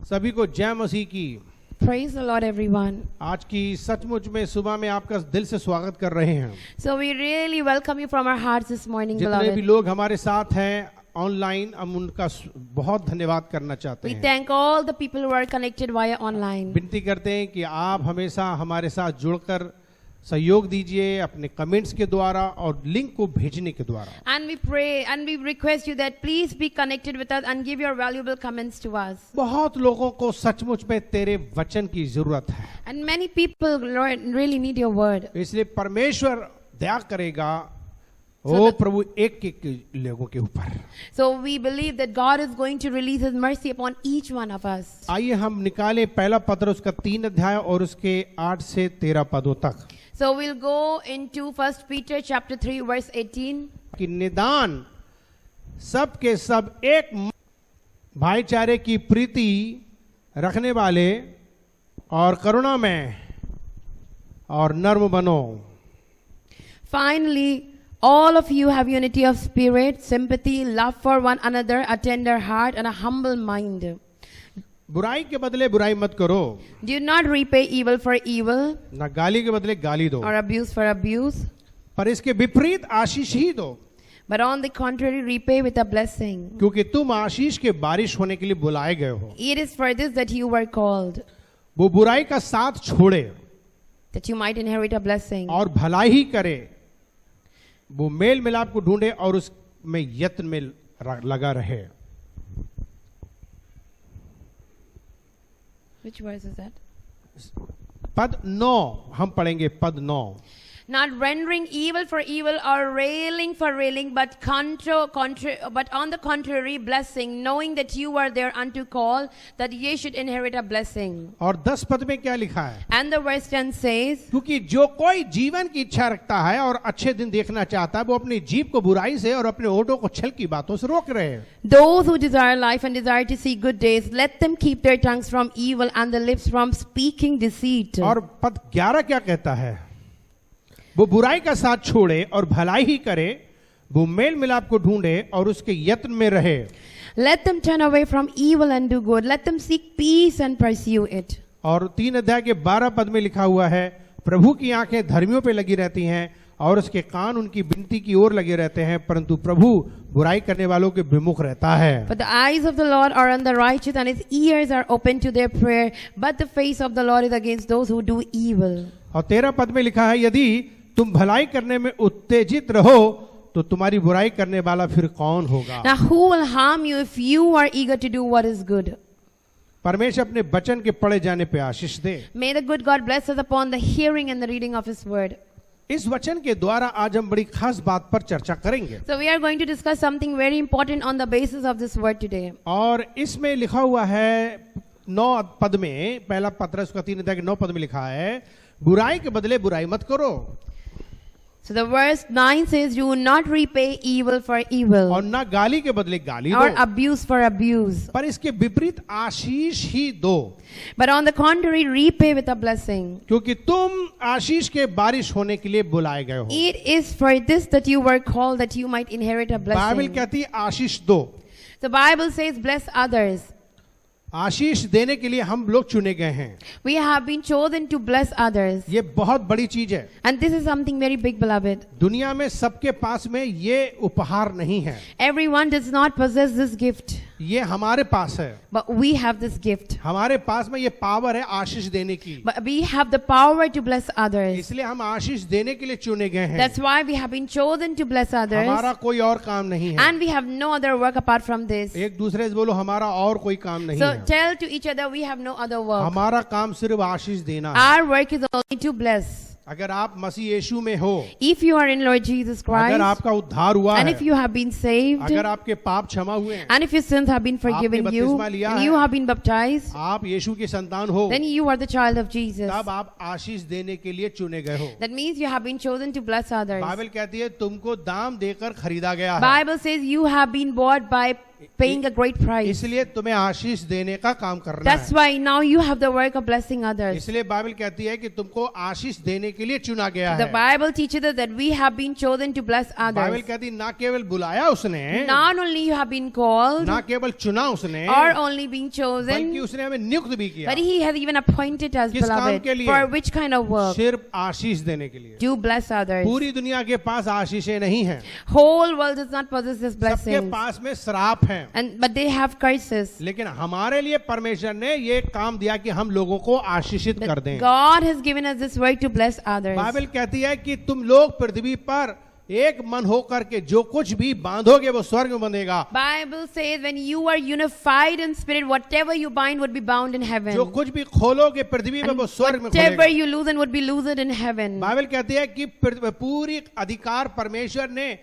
सभी को जय मसीह की। Praise the Lord, everyone. आज की सचमुच में सुबह में आपका दिल से स्वागत कर रहे हैं। So we really welcome you from our hearts this morning, जितने भी beloved. लोग हमारे साथ हैं ऑनलाइन, हम उनका बहुत धन्यवाद करना चाहते We हैं। thank all the people who are connected via online. विनती करते हैं कि आप हमेशा हमारे साथ जुड़कर सहयोग दीजिए अपने कमेंट्स के द्वारा और लिंक को भेजने के द्वारा। And we pray and we request you that please be connected with us and give your valuable comments to us. बहुत लोगों को सचमुच में तेरे वचन की जरूरत है, And many people, Lord, really need your word. इसलिए परमेश्वर दया करेगा So ओ that- प्रभु एक लोगों के ऊपर। So we believe that God is going to release His mercy upon each one of us. आइए हम निकाले पहला पत्र उसका 3 अध्याय और उसके 8 से 13 पदों तक। So we'll go into 1 Peter chapter 3 verse 18. कि निदान सब के सब एक भाईचारे की प्रीति रखने वाले और करुणा में और नर्म बनो। Finally, all of you have unity of spirit, sympathy, love for one another, a tender heart, and a humble mind. बुराई के बदले बुराई मत करो, Do not repay evil for evil ना गाली के बदले गाली दो, or abuse for abuse, पर इसके विपरीत आशीष ही दो, but on the contrary, repay with a blessing. क्योंकि तुम आशीष के बारिश होने के लिए बुलाए गए हो। It is for this that you were called, वो बुराई का साथ छोड़े that you might inherit a blessing. और भलाई ही करे, वो मेल मिलाप को ढूंढे और उसमें यत्न में लगा रहे। Which verse is that? पद 9 हम पढ़ेंगे, पद 9। Not rendering evil for evil or railing for railing, but but on the contrary, blessing, knowing that you are thereunto called, that ye should inherit a blessing. और 10 पद में क्या लिखा है? And the verse 10 says, क्योंकि जो कोई जीवन की इच्छा रखता है और अच्छे दिन देखना चाहता है, वो अपनी जीभ को बुराई से और अपने होठों को छल की बातों से रोक रहे हैं। those who desire life and desire to see good days, let them keep their tongues from evil and the lips from speaking deceit. और पद 11 क्या कहता है? वो बुराई का साथ छोड़े और भलाई ही करे, वो मेल मिलाप को ढूंढे और उसके यत्न में रहे। Let them turn away from evil and do good. Let them seek peace and pursue it. और 3 अध्याय के 12 पद में लिखा हुआ है, प्रभु की आंखें धर्मियों पे लगी रहती हैं और उसके कान उनकी विनती की ओर लगे रहते हैं, परंतु प्रभु बुराई करने वालों के विमुख रहता है। But the eyes of the Lord are on the righteous and His ears are open to their prayer. But the face of the Lord is against those who do evil. और 13 पद में लिखा है, यदि तुम भलाई करने में उत्तेजित रहो तो तुम्हारी बुराई करने वाला फिर कौन होगा? Now who will harm you if you are eager to do what is good? परमेश्वर अपने वचन के पढ़े जाने पे आशीष दे। May the good God bless us upon the hearing and the reading of His word. इस वचन के द्वारा आज हम बड़ी खास बात पर चर्चा करेंगे। So we are going to discuss something very important on the basis of this word today. और इसमें लिखा हुआ है 9 पद में, पहला पत्र उसका 3 अध्याय के 9 पद में लिखा है, बुराई के बदले बुराई मत करो। So the verse 9 says, do not repay evil for evil और ना गाली के बदले गाली or दो, abuse for abuse, पर इसके विपरीत आशीष ही दो, but on the contrary, repay with a blessing. क्योंकि तुम आशीष के बारिश होने के लिए बुलाए गए हो। It is for this that you were called, that you might inherit a Bible blessing. कहती है आशीष दो। The Bible says, bless others. आशीष देने के लिए हम लोग चुने गए हैं। We have been chosen to bless others. ये बहुत बड़ी चीज है। And this is something very big, beloved. दुनिया में सबके पास में ये उपहार नहीं है, Everyone does not possess this gift, ये हमारे पास है। but we have this gift. हमारे पास में ये पावर है आशीष देने की, But we have the power to bless others. इसलिए हम आशीष देने के लिए चुने गए हैं। That's why we have been chosen to bless others. हमारा कोई और काम नहीं है। And we have no other work apart from this. एक दूसरे से बोलो, हमारा और कोई काम नहीं So है। tell to each other, we have no other work. हमारा काम सिर्फ आशीष देना है। Our work is only to bless. अगर आप मसीह यीशु में हो, If you are in Lord Jesus अगर Christ, आपका उद्धार हुआ and है, if you have been saved, अगर आपके पाप क्षमा हुए हैं, and if your sins have been forgiven आपने you, बपतिस्मा लिया and है, you have been baptized, आप यीशु की संतान हो, then you are the child of Jesus. तब आप आशीष देने के लिए चुने गए हो। That means you have been chosen to bless others. Bible कहती है तुमको दाम देकर खरीदा गया है। Bible says you have been bought by paying a great price. इसलिए तुम्हें आशीष देने का काम करना That's है। why now you have the work of blessing others. इसलिए बाइबल कहती है कि तुमको आशीष देने के लिए चुना गया The है। Bible teaches us that we have been chosen to bless Bible others. कहती ना केवल बुलाया उसने, Not only you have been called ना केवल चुना उसने, or only being बल्कि chosen, उसने हमें नियुक्त भी किया but He has even appointed us, किस काम beloved, के लिए? for which kind of work? सिर्फ आशीष देने के लिए। To bless others. पूरी दुनिया के पास आशीषें नहीं है, Whole world does not possess this सबके blessing, पास में श्राप है। but they have curses. लेकिन हमारे लिए परमेश्वर ने ये काम दिया कि हम लोगों को आशीषित कर दें। God has given us this work to bless others. Bible कहती है कि तुम लोग पृथ्वी पर एक मन होकर के जो कुछ भी बांधोगे वो स्वर्ग में बंधेगा, Bible says when you are unified in spirit, whatever you bind would be bound in heaven. जो कुछ भी खोलोगे पृथ्वी में And वो स्वर्ग में whatever खोलेगा। you loosen would be loosened in heaven. Bible कहती है कि पूरी अधिकार परमेश्वर ने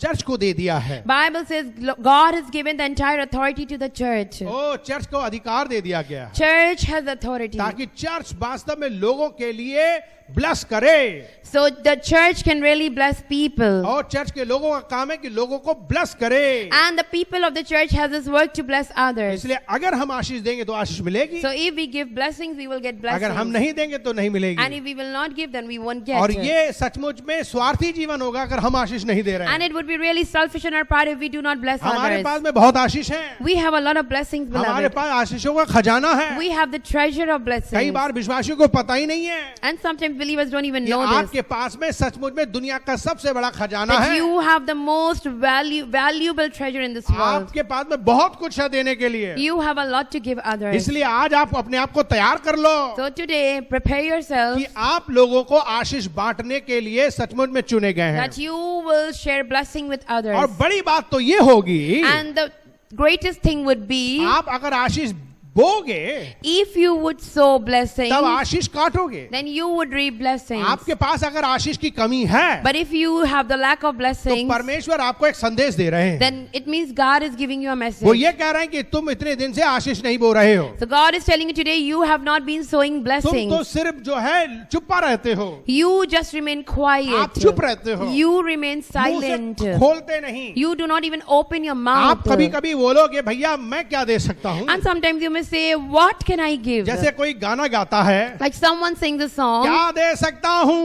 चर्च को दे दिया है। Bible says God has given the entire authority to the church. ओ चर्च को अधिकार दे दिया गया है Church has authority. ताकि चर्च वास्तव में लोगों के लिए ब्लेस करे। So the church can really bless people. और चर्च के लोगों का काम है कि लोगों को ब्लेस करे। And the people of the church has this work to bless others. इसलिए अगर हम आशीष देंगे तो आशीष मिलेगी, So if we give blessings, we will get अगर हम blessings. नहीं देंगे तो नहीं And मिलेगी। if we will not give, then we won't और get it. ये सचमुच में स्वार्थी जीवन होगा अगर हम आशीष नहीं दे रहे And हैं। it would be really selfish on our part if we do not bless हमारे पास others. में बहुत आशीष है, We have a lot of blessings, हमारे beloved. पास आशीषों का खजाना है। We have the treasure of कई blessings. बार विश्वासियों को पता ही नहीं है And sometimes believers don't even कि know this. आपके पास में सचमुच में दुनिया का सबसे बड़ा खजाना That है। you have the most valuable treasure in this world. आपके पास में बहुत कुछ है देने के लिए, You have a lot to give others. इसलिए आज आप अपने आप को तैयार कर लो So today, prepare yourself कि आप लोगों को आशीष बांटने के लिए सचमुच में चुने गए हैं। that you will share blessing with others. और बड़ी बात तो ये होगी, And the greatest thing would be आप अगर आशीष बोगे if you would sow blessings, तब आशीष काटोगे। then you would reap blessings. आपके पास अगर आशीष की कमी है But if you have the lack of तो blessings, परमेश्वर आपको एक संदेश दे रहे हैं। then it means God is giving you a वो message. ये कह रहे हैं कि तुम इतने दिन से आशीष नहीं बो रहे हो, So God is telling you today, you have not been sowing तुम blessings. तो सिर्फ जो है चुप्पा रहते हो, You just remain quiet. आप चुप रहते हो, You remain मुंह silent. से खोलते नहीं। You do not even open your mouth. आप कभी कभी बोलोगे भैया मैं क्या दे सकता हूँ, And sometimes you may say, what can I give? जैसे कोई गाना गाता है, Like someone sings a song. क्या दे सकता हूँ,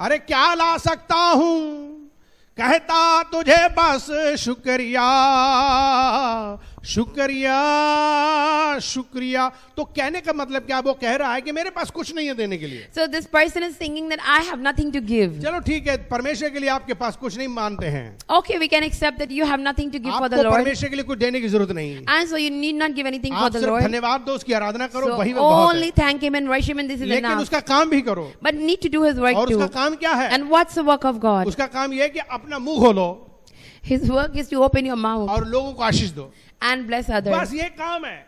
अरे क्या ला सकता हूँ, कहता तुझे बस शुक्रिया शुक्रिया शुक्रिया। तो कहने का मतलब क्या, वो कह रहा है कि मेरे पास कुछ नहीं है देने के लिए। So this person is singing that I have nothing to give. चलो ठीक है, परमेश्वर के लिए आपके पास कुछ नहीं मानते हैं, Okay, we can accept that you have nothing to give for the आपको Lord. परमेश्वर के लिए कुछ देने की जरूरत नहीं। And so you need not give anything for आप the सिर्फ Lord. धन्यवाद दो, उसकी आराधना करो, So वही में बहुत only है। thank Him and worship Him, this is लेकिन enough. उसका काम भी करो। But need to do His work और उसका too. काम क्या है? And what's the work of God? उसका काम यह है कि अपना मुंह खोलो His work is to open your mouth और लोगों को आशीष दो, and bless others. बस ये काम है।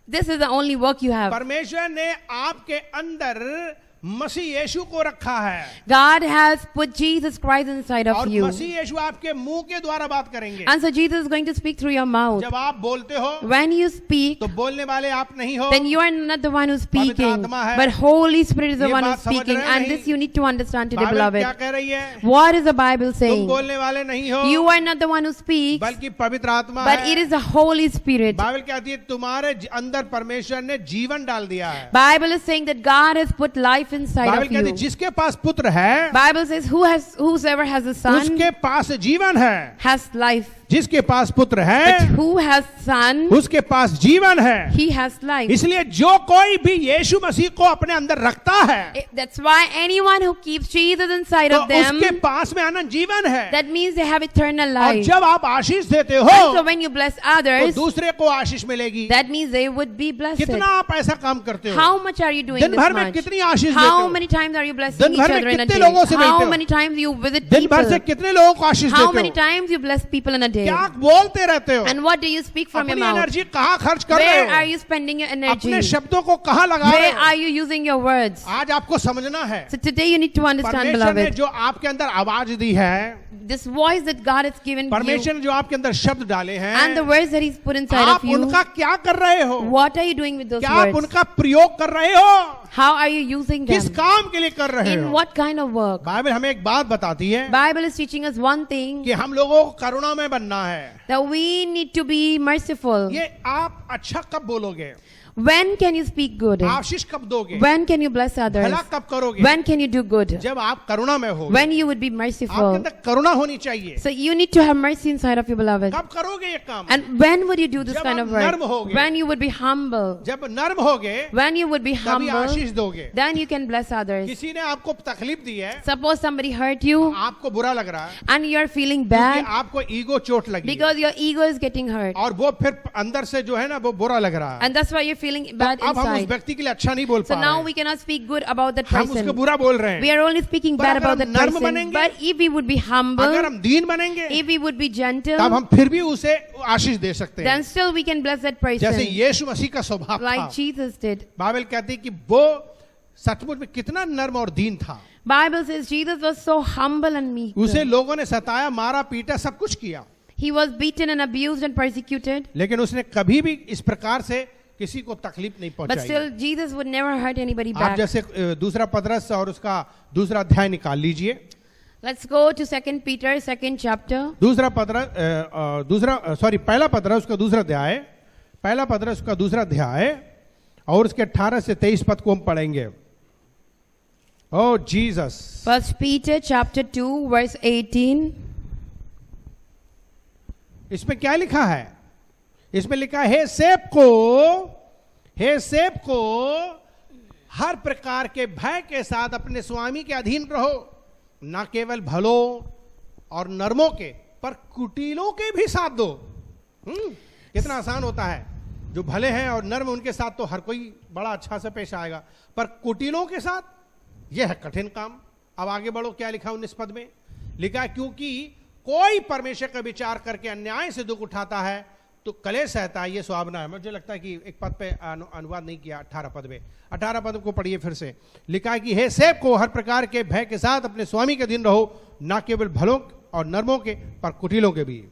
This is the only work you have. परमेश्वर ने आपके अंदर मसीह यीशु को रखा है God has put Jesus Christ inside और of you. मसीह यीशु आपके मुंह के द्वारा बात करेंगे। And so Jesus is going to speak through your mouth. जब आप बोलते हो When you speak, तो बोलने वाले आप नहीं हो, then you are not the one who's speaking, आत्मा है। but Holy Spirit is the ये one बात who's समझ speaking. रहे And नहीं? this you need to understand today, Bible क्या beloved. कह रही है? What is the Bible तुम saying? बोलने वाले नहीं हो, You are not the one who speaks, बल्कि पवित्र आत्मा but है। it is the Holy Spirit. Bible कहती है तुम्हारे अंदर परमेश्वर ने जीवन डाल दिया है। Bible is saying that God has put life inside Bible of कहती है you. जिसके पास पुत्र है Bible says whosoever has a son उसके पास जीवन है, has life. जिसके पास पुत्र But है who has son, उसके पास जीवन है। he has life. इसलिए जो कोई भी यीशु मसीह को अपने अंदर रखता है That's why anyone who keeps Jesus inside तो of them, उसके पास में अनंत जीवन है। that means they have eternal और life. जब आप आशीष देते And so हो when you bless तो others, दूसरे को आशीष मिलेगी। that means they would be blessed. कितना आप ऐसा काम करते हो? How much are you doing दिन this भर में much? कितनी आशीष देते How हो? many times are you blessing दिन each भर में other in a कितने day? लोगों से मिलते How हो? many times you visit दिन भर से people? कितने लोगों को आशीष How देते many हो? times you bless people in a day? क्या बोलते रहते हो? And what do you speak from your अपनी mouth? एनर्जी कहाँ खर्च कर Where रहे are हो? you spending your energy? अपने शब्दों को कहाँ लगा रहे Where हो? are you using your words? आज आपको समझना है, So today you need to understand, परमेश्वर ने beloved, जो आपके अंदर आवाज दी है, this voice that God has given you परमेश्वर ने जो आपके अंदर शब्द डाले हैं, and the words that He's put inside आप of you, उनका क्या कर रहे हो? what are you doing with those क्या आप words? उनका प्रयोग कर रहे हो? How are you using किस them? काम के लिए कर रहे In हो? what kind of work? Bible हमें एक बात बताती है Bible is teaching us one thing, कि हम लोगों को करुणा में बनना बनना है। that we need to be merciful. ये आप अच्छा कब बोलोगे, When can you speak good? आशीष कब दोगे, When can you bless others? भला कब करोगे, When can you do good? जब आप करुणा में हो, When you would be आपके merciful. अंदर करुणा होनी चाहिए। So you need to have mercy inside of you, beloved. कब करोगे ये काम, And when would you do this जब kind आप of work? नर्म होगे। When you would be humble. जब नर्म होगे When you would be तभी humble, आशीष दोगे। then you can bless others. किसी ने आपको तकलीफ दी है, Suppose somebody hurt you आपको बुरा लग रहा है and you're feeling क्योंकि bad आपको ईगो चोट लगी है, because your ego is getting hurt. और वो फिर अंदर से जो है ना वो बुरा लग रहा है। And that's why you're feeling bad अब हम उस inside. व्यक्ति के लिए अच्छा नहीं बोल So पा now रहे we cannot speak good about that हैं, हम उसको person. बुरा बोल रहे We हैं। are only speaking पर bad अगर about that हम नर्म person. बनेंगे, But if we would be अगर humble, हम दीन बनेंगे if we would be तब gentle, हम फिर भी उसे आशीष दे सकते then हैं, still we can bless that जैसे person यीशु मसीह का स्वभाव था। like Jesus did. बाइबल कहती है कि वो सचमुच में कितना नर्म और दीन था। Bible says Jesus was so humble and meek. उसे लोगों ने सताया, मारा, पीटा, सब कुछ किया, He was beaten and abused and persecuted. लेकिन उसने कभी भी इस प्रकार से किसी को तकलीफ नहीं But पहुंचाई। still, Jesus would never hurt anybody आप back. जैसे दूसरा पतरस और उसका दूसरा अध्याय निकाल लीजिए। Let's go to 2 Peter, 2nd chapter. पहला पतरस उसका दूसरा अध्याय, पहला पतरस उसका दूसरा अध्याय और उसके 18 से 23 पद को हम पढ़ेंगे। ओ जीसस, 1 Peter chapter 2, verse 18. इसमें क्या लिखा है? इसमें लिखा है, हे सेब को हर प्रकार के भय के साथ अपने स्वामी के अधीन रहो, न केवल भलों और नर्मों के पर कुटिलों के भी साथ दो। कितना आसान होता है, जो भले हैं और नर्म उनके साथ तो हर कोई बड़ा अच्छा से पेश आएगा, पर कुटिलों के साथ यह है कठिन काम। अब आगे बढ़ो, क्या लिखा 19 पद में? लिखा, क्योंकि कोई परमेश्वर का विचार करके अन्याय से दुख उठाता है तो कलेश सहता है, ये सुहावना है। मुझे लगता है कि एक पद पे अनुवाद नहीं किया, 18 पद में। 18 पद को पढ़िए फिर से। लिखा है कि हे सेब को हर प्रकार के भय के साथ अपने स्वामी के अधीन रहो, न केवल भलों और नर्मों के पर कुटिलों के भी।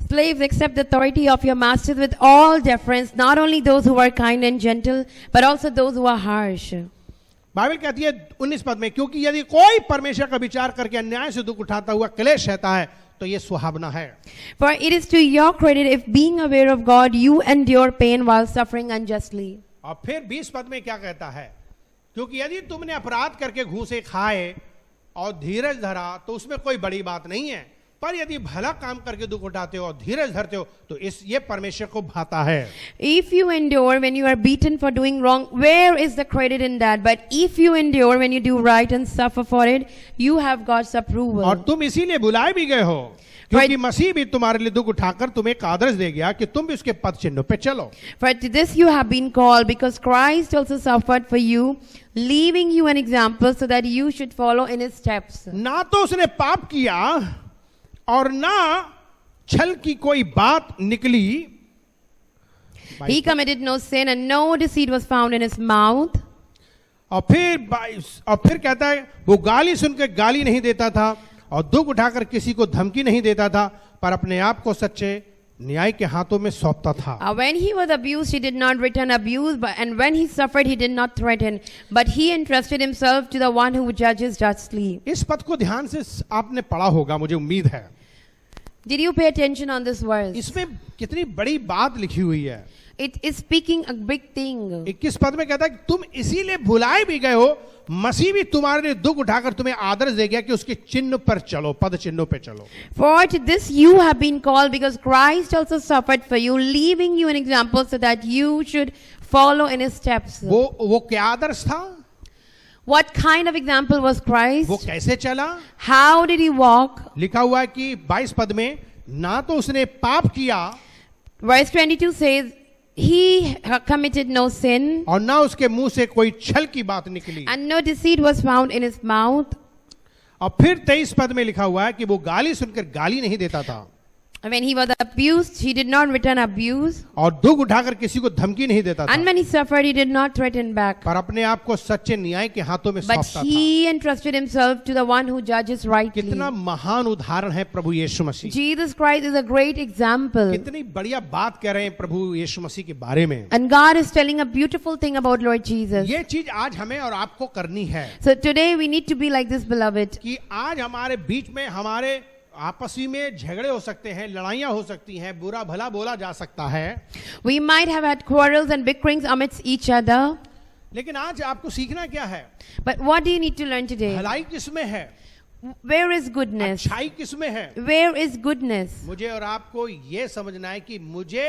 Slaves, accept the authority of your masters with all deference, not only those who are kind and gentle, but also those who are harsh. Bible कहती है 19 पद में, क्योंकि यदि कोई परमेश्वर का विचार करके अन्याय से दुख उठाता हुआ क्लेश रहता है तो ये सुहावना है। For it is to your credit if being aware of God you endure pain while suffering unjustly. और फिर 20 पद में क्या कहता है? क्योंकि यदि तुमने अपराध करके घूसे खाए और धीरज धरा तो उसमें कोई बड़ी बात नहीं है, पर यदि भला काम करके दुख उठाते हो और धीरज धरते हो तो ये परमेश्वर को भाता है। If you endure when you are beaten for doing wrong, where is the credit in that? But if you endure when you do right and suffer for it, you have God's approval. और तुम इसीलिए बुलाए भी गए हो, क्योंकि मसीह भी तुम्हारे लिए दुख उठाकर तुम्हें एक आदर्श दे गया कि तुम भी उसके पद चिन्हों पे चलो। For to this you have been called, because Christ also suffered for you, leaving you an example so that you should follow in his steps. ना तो उसने पाप किया और ना छल की कोई बात निकली। He committed no sin and no deceit was found in his mouth. और फिर कहता है, वो गाली सुनकर गाली नहीं देता था और दुख उठाकर किसी को धमकी नहीं देता था, पर अपने आप को सच्चे न्याय के हाथों में सौंपता था। When he was abused, he did not return abuse, and when he suffered, he did not threaten, but he entrusted himself to the one who judges justly. इस पद को ध्यान से आपने पढ़ा होगा, मुझे उम्मीद है। Did you pay attention on this verse? इसमें कितनी बड़ी बात लिखी हुई है। It is speaking a big thing. 21 पद में कहता है कि तुम इसीलिए भुलाए भी गए हो, मसीह भी तुम्हारे लिए दुख उठाकर तुम्हें आदर्श दे गया कि उसके चिन्ह पर चलो, पद चिन्हों पे चलो। For to this you have been called, because Christ also suffered for you, leaving you an example so that you should follow in his steps. वो क्या आदर्श था? What kind of example was Christ? वो कैसे चला? How did he walk? लिखा हुआ है कि 22 पद में, ना तो उसने पाप किया, Verse 22 says, he committed no sin, और ना उसके मुंह से कोई छल की बात निकली। and no deceit was found in his mouth. और फिर 23 पद में लिखा हुआ है कि वो गाली सुनकर गाली नहीं देता था, When he was abused, he did not return abuse, और दुख उठाकर किसी को धमकी नहीं देता था, and when he suffered, he did not threaten back, पर अपने आप को सच्चे न्याय के हाथों में but सौंपता था। he entrusted himself to the one who judges rightly. कितना महान उदाहरण है प्रभु यीशु मसीह। Jesus Christ is a great example. कितनी बढ़िया बात कह रहे हैं प्रभु यीशु मसीह के बारे में। And God is telling a beautiful thing about Lord Jesus. ये चीज आज हमें और आपको करनी है So today we need to be like this, beloved. कि आज हमारे बीच में हमारे आपस में झगड़े हो सकते हैं, लड़ाइयां हो सकती हैं, बुरा भला बोला जा सकता है, We might have had quarrels and bickerings amidst each other. लेकिन आज आपको सीखना क्या है? But what do you need to learn today? भलाई किसमें है? Where is goodness? अच्छाई किसमें है? Where is goodness? मुझे और आपको ये समझना है कि मुझे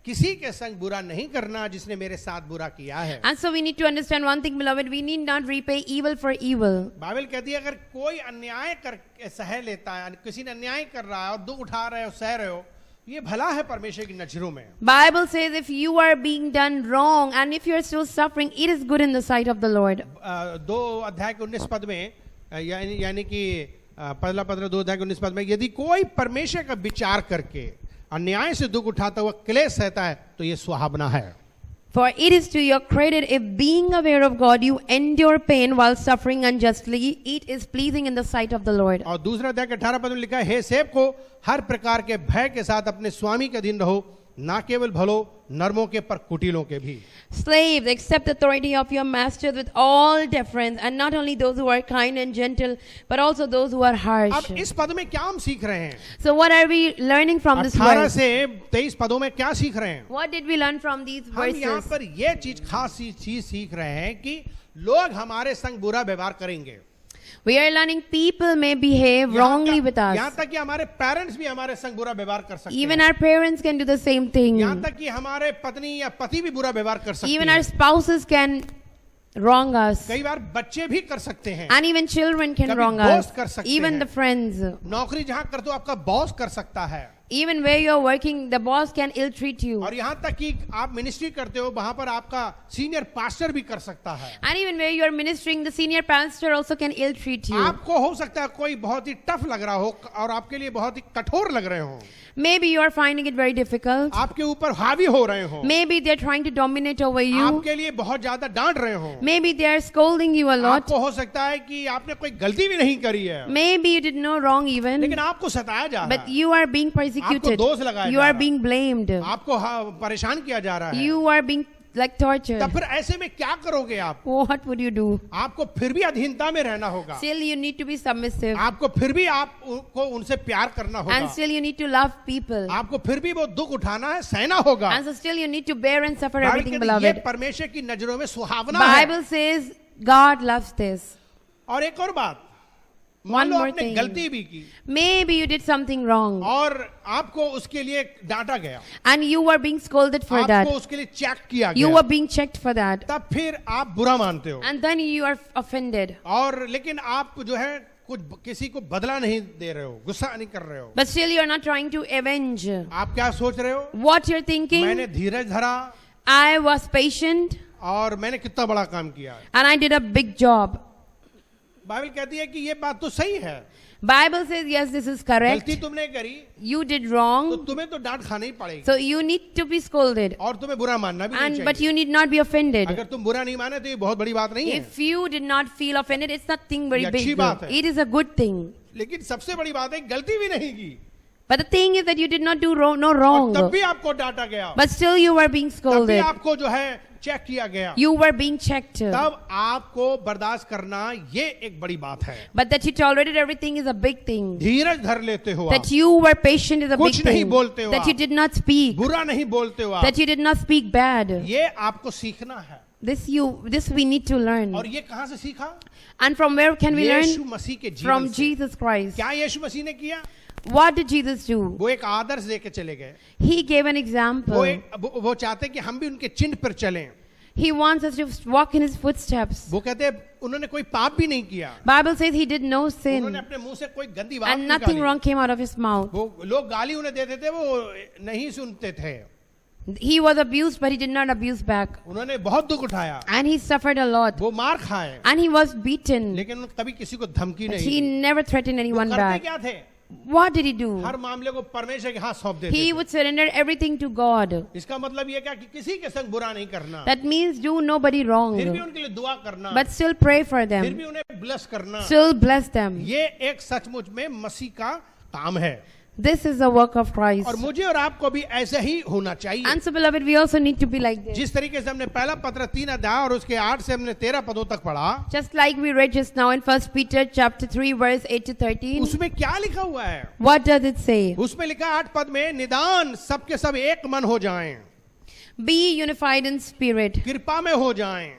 किसी के संग बुरा नहीं करना जिसने मेरे साथ बुरा किया है। And so we need to understand one thing, beloved. We need not repay evil for evil. Bible कहती है अगर कोई अन्याय कर सह लेता है, किसी ने अन्याय कर रहा है और दुख उठा रहे हो, सह रहे हो, ये भला है परमेश्वर की नजरों में। Bible says if you are being done wrong and if you are still suffering, it is good in the sight of the Lord. 2 अध्याय के 19 पद में यानी कि पहला पत्र 2 अध्याय के 19 पद में, यदि कोई परमेश्वर का विचार करके अन्याय से दुख उठाता हुआ क्लेश सहता है तो ये सुहावना है। For it is to your credit if being aware of God you endure pain while suffering unjustly, it is pleasing in the sight of the Lord. और दूसरा अध्याय के 18 पद में लिखा है, हे सेवक को हर प्रकार के भय के साथ अपने स्वामी के अधीन रहो, ना केवल भलो नरमों के पर कुटिलों के भी। Slaves, accept the authority of your masters with all deference, and not only those who are kind and gentle, but also those who are harsh. अब इस पद में क्या हम सीख रहे हैं? So what are we learning from this 18 verse? से 23 पदों में क्या सीख रहे हैं? What did we learn from these हम यहाँ verses? पर ये चीज खास चीज सीख रहे हैं कि लोग हमारे संग बुरा व्यवहार करेंगे। We are learning people may behave wrongly with यहाँ us. तक कि हमारे पेरेंट्स भी हमारे संग बुरा व्यवहार कर सकते Even हैं। our parents can do the same thing. यहाँ तक कि हमारे पत्नी या पति भी बुरा व्यवहार कर सकते Even हैं। our spouses can wrong us. कई बार बच्चे भी कर सकते हैं। And even children can कभी wrong दोस्त us. कर सकते Even हैं। the friends. नौकरी जहाँ करते हो आपका बॉस कर सकता है। Even where you are working, the boss can ill treat you. और यहाँ तक कि आप मिनिस्ट्री करते हो वहां पर आपका सीनियर पास्टर भी कर सकता है। And even where you are ministering, the senior pastor also can ill treat you. आपको हो सकता है कोई बहुत ही टफ लग रहा हो और आपके लिए बहुत ही कठोर लग रहे हो, Maybe you are finding it very difficult. आपके ऊपर हावी हो रहे हो, Maybe they are trying to dominate over you. आपके लिए बहुत ज्यादा डांट रहे हो, Maybe they are scolding you a lot. आपको हो सकता है कि आपने कोई गलती भी नहीं करी है, Maybe you did no wrong even. लेकिन आपको सताया जा रहा But है, you are being persecuted. आपको दोष लगाया You जा are रहा being blamed. आपको परेशान किया जा रहा है। You are being like tortured. तब फिर ऐसे में क्या करोगे आप? What would you do? आपको फिर भी अधीनता में रहना होगा, Still you need to be submissive. आपको फिर भी आपको उनसे प्यार करना होगा, And still you need to love people. आपको फिर भी वो दुख उठाना है, सहना होगा। And so still you need to bear and suffer Bible everything, कहती है, ये beloved. परमेश्वर की नजरों में सुहावना है। Bible says God loves this. और एक और बात, मान One लो more आपने thing. गलती भी की Maybe you did something wrong और आपको उसके लिए डांटा गया, and you were being scolded for that. आपको उसके लिए चेक किया You गया, were being checked for that. तब फिर आप बुरा मानते हो And then you are offended. और लेकिन आप जो है कुछ किसी को बदला नहीं दे रहे हो, गुस्सा नहीं कर रहे हो। But still you are not trying to avenge. आप क्या सोच रहे हो? What you're मैंने thinking? धीरज धरा I was patient और मैंने कितना बड़ा काम किया। and I did a big job. Bible कहती है कि ये बात तो सही है, Bible says yes, this is correct. गलती तुमने करी You did तो wrong. तुम्हें तो डांट खानी ही पड़ेगी So you need to be scolded. और तुम्हें बुरा मानना भी नहीं And but चाहिए। you need not be offended. अगर तुम बुरा नहीं माने तो ये बहुत बड़ी बात नहीं है, If you did not feel offended, it's nothing very ये अच्छी big. बात है। It is a good thing. लेकिन सबसे बड़ी बात है गलती भी नहीं की But the thing is that you did not do no और wrong. तब भी आपको डांटा गया, But still you were being तब भी scolded. आपको जो है चेक किया गया, You were being checked. तब आपको बर्दाश्त करना ये एक बड़ी बात है। But that you tolerated everything is a big thing. धीरज धर लेते हो आप, That you were patient is a big कुछ नहीं thing. बोलते हो That you आप, did not speak. बुरा नहीं बोलते हो That आप, you did not speak bad. ये आपको सीखना है। This we need to learn. और ये कहाँ से सीखा? And from where can we Yeshu learn? मसीह के जीवन From से। Jesus Christ. क्या यीशु मसीह ने किया? What did Jesus do? वो एक आदर्श देके चले गए, He gave an वो example. वो चाहते कि हम भी उनके चिन्ह पर चलें। He wants us to walk in his footsteps. वो कहते हैं उन्होंने कोई पाप भी नहीं किया, Bible says he did no उन्होंने sin अपने मुंह से कोई गंदी बात and नहीं nothing निकाली। wrong came out of his mouth. वो लोग गाली उन्हें देते थे, वो नहीं सुनते थे, He was abused but he did not abuse back. उन्होंने बहुत दुख उठाया, And he suffered a lot. वो मार खाए, And he was beaten. लेकिन उन्होंने कभी किसी को धमकी But नहीं he दी। never threatened वो anyone करते back. क्या थे? What did he do? हर मामले को परमेश्वर के हाथ सौंप देते He थे। would surrender everything to God. इसका मतलब ये क्या कि किसी के संग बुरा नहीं करना, That means do nobody फिर भी wrong. उनके लिए दुआ करना, But still pray for फिर them. भी उन्हें ब्लेस करना, Still bless them. ये एक सचमुच में मसीह का काम है। This is the work of Christ. और मुझे और आपको भी ऐसे ही होना चाहिए। And so beloved, we also need to be like this. जिस तरीके से हमने पहला पत्र 3 अध्याय और उसके 8 से हमने 13 पदों तक पढ़ा, Just like we read just now in 1 Peter chapter 3 verse 8 to 13. उसमें क्या लिखा हुआ है? What does it say? उसमें लिखा 8 पद में, निदान सबके सब एक मन हो जाएं, Be unified in spirit, कृपा में हो जाएं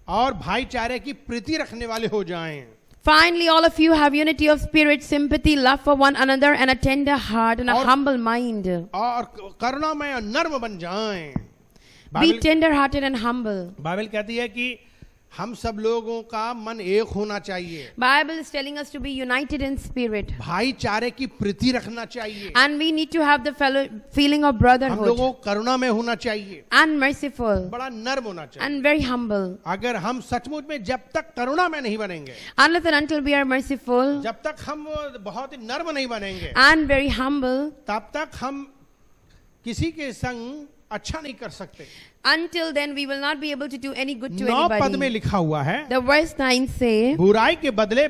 और भाईचारे की प्रीति रखने वाले हो जाएं। finally all of you have unity of spirit, sympathy, love for one another, and a tender heart and a humble mind. और करुणामय और नर्म बन जाएं। Be tender hearted and humble. Bible कहती है कि हम सब लोगों का मन एक होना चाहिए, Bible is telling us to be united in spirit, भाईचारे की प्रीति रखना चाहिए, and we need to have the feeling of हम brotherhood, लोगों को करुणा में होना चाहिए, and merciful, बड़ा नर्म होना चाहिए। and very humble. अगर हम सचमुच में जब तक करुणा में नहीं बनेंगे, Unless and until we are merciful जब तक हम बहुत ही नर्म नहीं बनेंगे, and very humble, तब तक हम किसी के संग अच्छा नहीं कर सकते। until then we will not be able to do any good to 9 पद में anybody. लिखा हुआ है, The verse 9 say, बुराई के बदले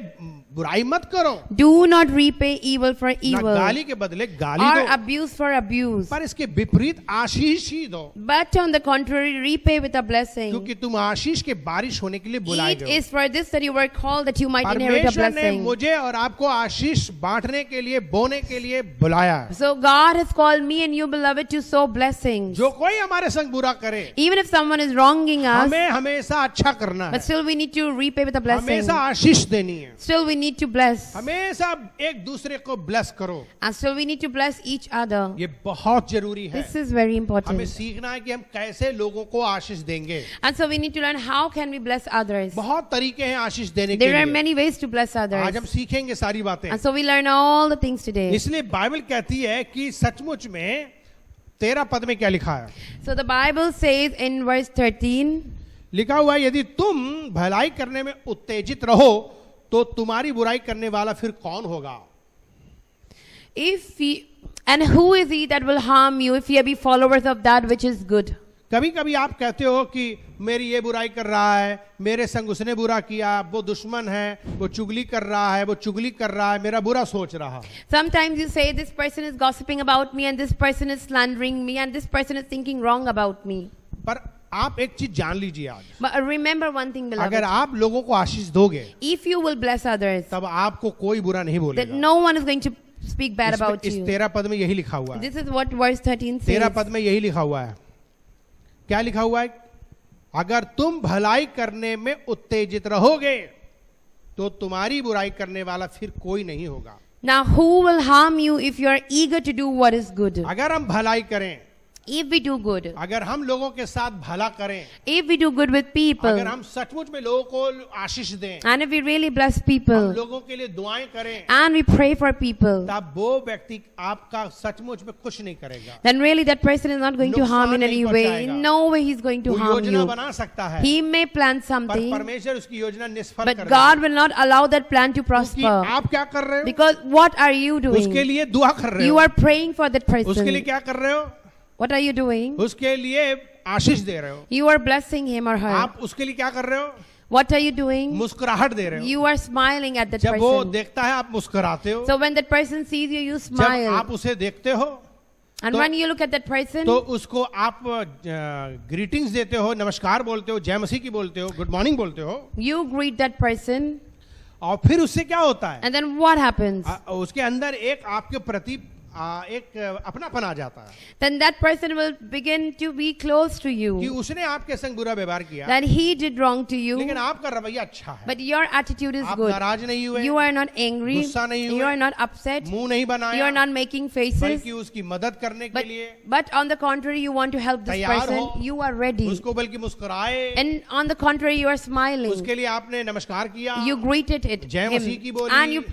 बुराई मत करो, do not repay evil for ना evil गाली के बदले गाली or दो, abuse for abuse, पर इसके विपरीत आशीष ही दो, but on the contrary repay with a blessing. क्योंकि तुम आशीष के बारिश होने के लिए बुलाए It गए is for this that you were called, that you might inherit a परमेश्वर ने blessing. मुझे और आपको आशीष बांटने के लिए, बोने के लिए बुलाया है। So God has called me and you, beloved, to sow blessings. जो कोई हमारे संग बुरा करे, Even if someone is wronging us, हमें हमेशा अच्छा करना है, but still we need to repay with a blessing. हमेशा आशीष देनी है, Still we need to bless. हमेशा एक दूसरे को ब्लेस करो। And still we need to bless each other. ये बहुत जरूरी है। This is very हमें important. सीखना है कि हम कैसे लोगों को आशीष देंगे। And so we need to learn how can we bless others. बहुत तरीके हैं आशीष देने के There are लिए। many ways to bless आज others. हम सीखेंगे सारी बातें। And so we learn all the things today. इसलिए बाइबल कहती है कि सचमुच में 13 पद में क्या लिखा है? So the Bible says in verse 13, लिखा हुआ है, यदि तुम भलाई करने में उत्तेजित रहो तो तुम्हारी बुराई करने वाला फिर कौन होगा? and who is he that will harm you if ye be followers of that which is good? कभी कभी आप कहते हो कि मेरी ये बुराई कर रहा है, मेरे संग उसने बुरा किया, वो दुश्मन है, वो चुगली कर रहा है, वो चुगली कर रहा है, मेरा बुरा सोच रहा है। Sometimes you say this person is gossiping about me and this person is slandering me and this person is thinking wrong about me. पर आप एक चीज जान लीजिए आज, But remember one thing, अगर beloved. आप लोगों को आशीष दोगे If you will bless others, तब आपको कोई बुरा नहीं that बोलेगा। no one is going to speak bad इसमें- about इस you. 13 पद में यही लिखा हुआ है। This is what verse 13 13 says. पद में यही लिखा हुआ है। क्या लिखा हुआ है? अगर तुम भलाई करने में उत्तेजित रहोगे तो तुम्हारी बुराई करने वाला फिर कोई नहीं होगा। Now who will harm you if you are eager to do what is good? अगर हम भलाई करें, If we do good, अगर हम लोगों के साथ भला करें, if we do good with people, अगर हम सचमुच में लोगों को आशीष दें, and if we really bless हम people, लोगों के लिए दुआएं करें, and we pray for people, तब वो व्यक्ति आपका सचमुच में कुछ नहीं करेगा। then really that person is not going to harm in नुकसान any नहीं way. पहुंचाएगा। In no way he's going to वो harm योजना you. बना सकता है, He may plan पर something, परमेश्वर उसकी योजना निष्फल but कर God देगा। will not allow that plan to क्योंकि prosper. आप क्या कर रहे हो? Because what are you उसके doing? लिए दुआ कर रहे You हो। are praying for that उसके लिए person. क्या कर रहे हो? What are you doing? उसके लिए आशीष दे रहे हो। You are blessing him or her. आप उसके लिए क्या कर रहे हो? What are you doing? मुस्कुराहट दे रहे हो। You are smiling at that जब वो person. देखता है आप मुस्कुराते हो, So when that person sees you, you जब smile. आप उसे देखते हो And तो- when you look at that person, तो उसको आप ग्रीटिंग्स देते हो, नमस्कार बोलते हो, जय मसीह की बोलते हो, गुड मॉर्निंग बोलते हो, you greet that person, और फिर उससे क्या होता है? and then what happens? उसके अंदर एक आपके प्रति एक अपनापन आ जाता है Then that person will begin to be close to कि you. उसने आपके संग बुरा व्यवहार किया, That he did wrong to लेकिन you, आपका रवैया अच्छा है, but your attitude is आप good. नाराज नहीं हुए, You are not angry. गुस्सा नहीं हुए, You are not upset. मुंह नहीं You बनाया, are not making faces. बल्कि उसकी मदद करने के लिए But on the contrary, you want to help this तैयार person. हो, You are ready. उसको बल्कि मुस्कुराए, And on the contrary, you are smiling. उसके लिए आपने नमस्कार किया, You greeted it, जय मसीह की him, बोली, and you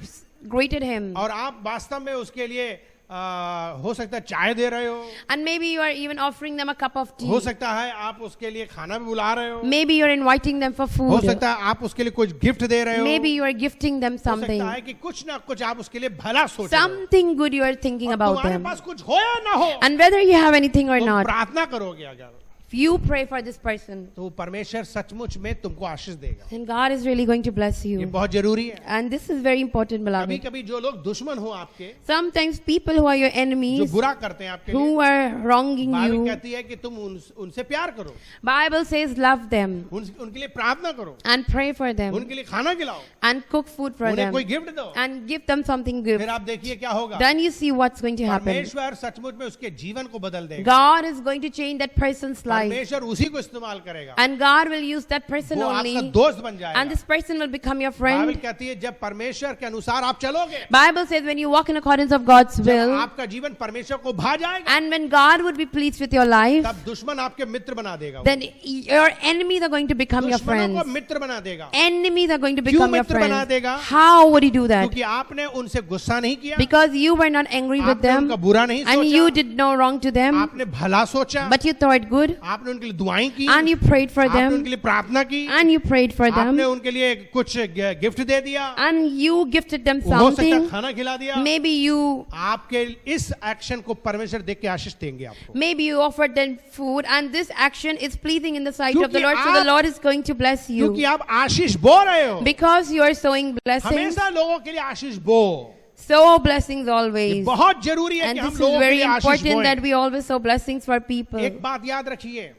greeted him. और आप वास्तव में उसके लिए हो सकता है चाय दे रहे हो, And maybe you are even offering them a cup of हो tea. सकता है आप उसके लिए खाना भी बुला रहे हो, Maybe you are inviting them for हो food. सकता है आप उसके लिए कुछ गिफ्ट दे रहे हो, Maybe you are gifting them हो सकता something. है कि कुछ ना कुछ आप उसके लिए भला सोच रहे हो, Something good you are thinking और about तुम्हारे them. पास कुछ हो या ना हो, And whether you have anything or तो not, प्रार्थना करोगे। अगर If you pray for this person, तो परमेश्वर सचमुच में तुमको आशीष देगा। then God is really going to bless ये you. बहुत जरूरी है। And this is very important, कभी beloved. कभी जो लोग दुश्मन हो आपके, Sometimes people who are your जो enemies, बुरा करते हैं आपके लिए, who are wronging Bible you, कहती है कि तुम उनसे प्यार करो, Bible says love them उनके लिए प्रार्थना करो, and pray for them उनके लिए खाना खिलाओ, and cook food for उन्हें them कोई गिफ्ट दो, and give them something good. फिर आप देखिए क्या होगा। Then you see what's going to happen. परमेश्वर सचमुच में उसके जीवन को बदल देगा। God is going to change that person's life. परमेश्वर उसी को इस्तेमाल करेगा, And God will use that person वो आपका only. दोस्त बन And जाएगा। this person will become your Bible friend. कहती है जब परमेश्वर के अनुसार आप चलोगे, Bible says when you walk in accordance of God's जब will, आपका जीवन परमेश्वर को भा जाएगा, and when God would be pleased with your life, तब दुश्मन आपके मित्र बना देगा। वो। then your enemies are going to become your दुश्मनों को friends. मित्र बना देगा, Enemies are going to become your मित्र बना friends. देगा? How would he do that? क्योंकि आपने उनसे गुस्सा नहीं किया, Because you were not angry with आपने उनका them बुरा नहीं and सोचा, you did no wrong to them, आपने भला सोचा, but you thought good आपने उनके लिए दुआएं की, and you prayed for आपने them उनके लिए प्रार्थना की, and you prayed for आपने them उनके लिए कुछ गिफ्ट दे दिया, and you gifted them हो सकता है something. खाना खिला दिया। Maybe you आपके इस एक्शन को परमेश्वर देख के आशीष देंगे आपको, Maybe you offered them food and this action is pleasing in the sight of the क्योंकि Lord, so the आप- Lord is going to bless क्योंकि you. आप आशीष बो रहे हो। Because you are sowing blessings, हमेशा लोगों के लिए आशीष बो, sow blessings ये always. बहुत जरूरी है And कि हम this is लोगों के very लिए आशीष important that बोएं। we always sow blessings for people. एक बात याद रखिए,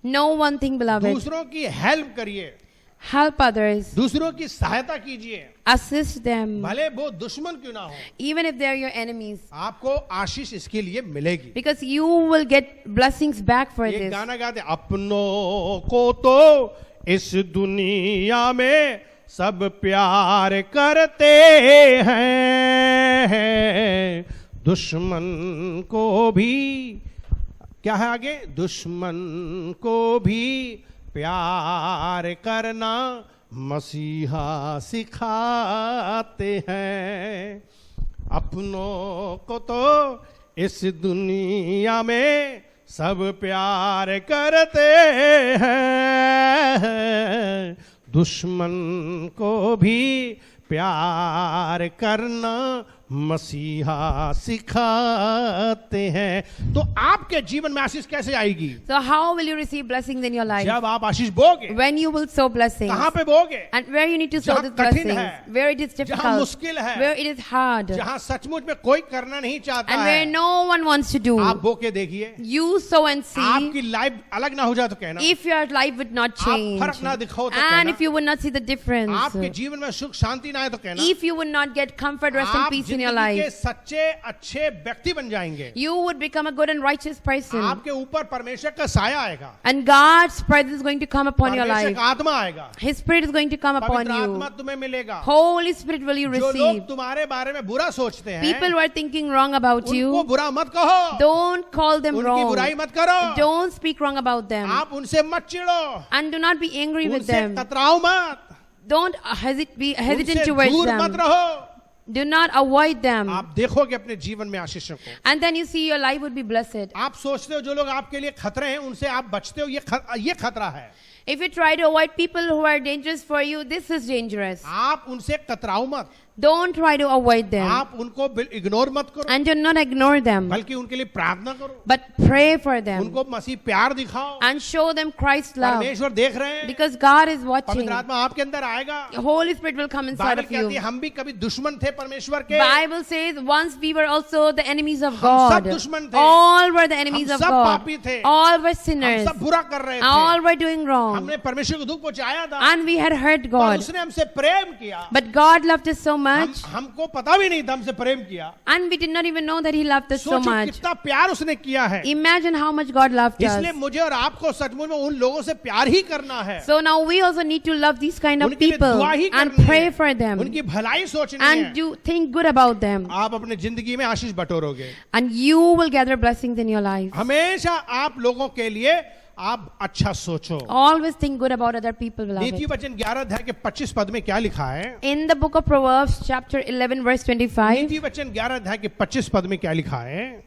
Know one thing, beloved. दूसरों की हेल्प करिए, Help others. दूसरों की सहायता कीजिए, Assist them. भले वो दुश्मन क्यों ना हो, Even if they are your enemies. आपको आशीष इसके लिए मिलेगी। Because you will get blessings back for एक this. गाना गाते, अपनों को तो इस दुनिया में सब प्यार करते हैं, दुश्मन को भी, क्या है आगे, दुश्मन को भी प्यार करना मसीहा सिखाते हैं, अपनों को तो इस दुनिया में सब प्यार करते हैं, दुश्मन को भी प्यार करना मसीहा सिखाते हैं। तो आपके जीवन में आशीष कैसे आएगी? So how will you receive blessings in your life? जब आप आशीष बोगे। When you will sow blessings. कहाँ पे बोगे? And where you need to sow जहाँ these कठिन blessings. है, Where it is जहाँ difficult. मुश्किल है, Where it is hard. जहाँ सचमुच में कोई करना नहीं चाहता And है, where no one wants to do. आप बो के देखिए, You sow and see. आपकी लाइफ अलग ना हो जाए तो कहना, If your life would not आप change. फर्क ना दिखाओ तो And कहना, if you would not see the difference. आपके जीवन में सुख शांति ना आए तो कहना, If you would not get comfort, rest and आप peace in your जिंदगी के life. सच्चे अच्छे व्यक्ति बन जाएंगे, You would become a good and righteous person. आपके ऊपर परमेश्वर का साया आएगा, And God's presence is going to come upon your परमेश्वर life. का आत्मा आएगा, His spirit is going to come upon पवित्र आत्मा you. तुम्हें मिलेगा। Holy Spirit will you जो लोग receive. तुम्हारे बारे में बुरा सोचते हैं, People who are thinking wrong about उनको you, बुरा मत कहो, don't call them उनकी wrong. बुराई मत करो, Don't speak wrong about them. आप उनसे मत चिढ़ो, And do not be angry with उनसे them. कतराओ मत, Don't be hesitant उनसे towards दूर मत them. रहो। Do not avoid them. आप देखोगे अपने जीवन में आशीषों को। And then you see your life would be blessed. आप सोचते हो जो लोग आपके लिए खतरे हैं उनसे आप बचते हो, ये खतरा है। If you try to avoid people who are dangerous for you, this is dangerous. आप उनसे कतराओ मत, Don't try to avoid them. आप उनको इग्नोर मत करो, And do not ignore them. बल्कि उनके लिए प्रार्थना करो, But pray for them. उनको मसीह प्यार दिखाओ। And show them Christ's love. परमेश्वर देख रहे हैं, Because God is watching. पवित्र आत्मा आपके अंदर आएगा। The Holy Spirit will come inside Bible of you. कहती है हम भी कभी दुश्मन थे परमेश्वर के, Bible says once we were also the enemies of हम God. सब दुश्मन थे, All were the enemies हम of सब God. पापी थे, All were हम sinners. सब बुरा कर रहे थे, All were doing wrong. हमने परमेश्वर को दुख पहुंचाया था, And we had hurt पर God. उसने हमसे प्रेम किया, But God loved us so much. हमको पता भी नहीं था हमसे प्रेम किया। And we did not even know that He loved us so सोचो much. कितना प्यार उसने किया है। Imagine how much God loved इसलिए us. मुझे और आपको सचमुच में उन लोगों से प्यार ही करना है, So now we also need to love these kind of उनके लिए people दुआ ही and करनी है, pray for them उनकी भलाई सोचनी and है। do think good about them. आप अपने जिंदगी में आशीष बटोरोगे, And you will gather blessings in your life. हमेशा आप लोगों के लिए आप अच्छा सोचो। Always think good about other people, नीति beloved. वचन 11 अध्याय के 25 पद में क्या लिखा है? In the book of Proverbs, chapter 11, verse 25, नीति वचन 11 अध्याय के 25 पद में क्या लिखा है?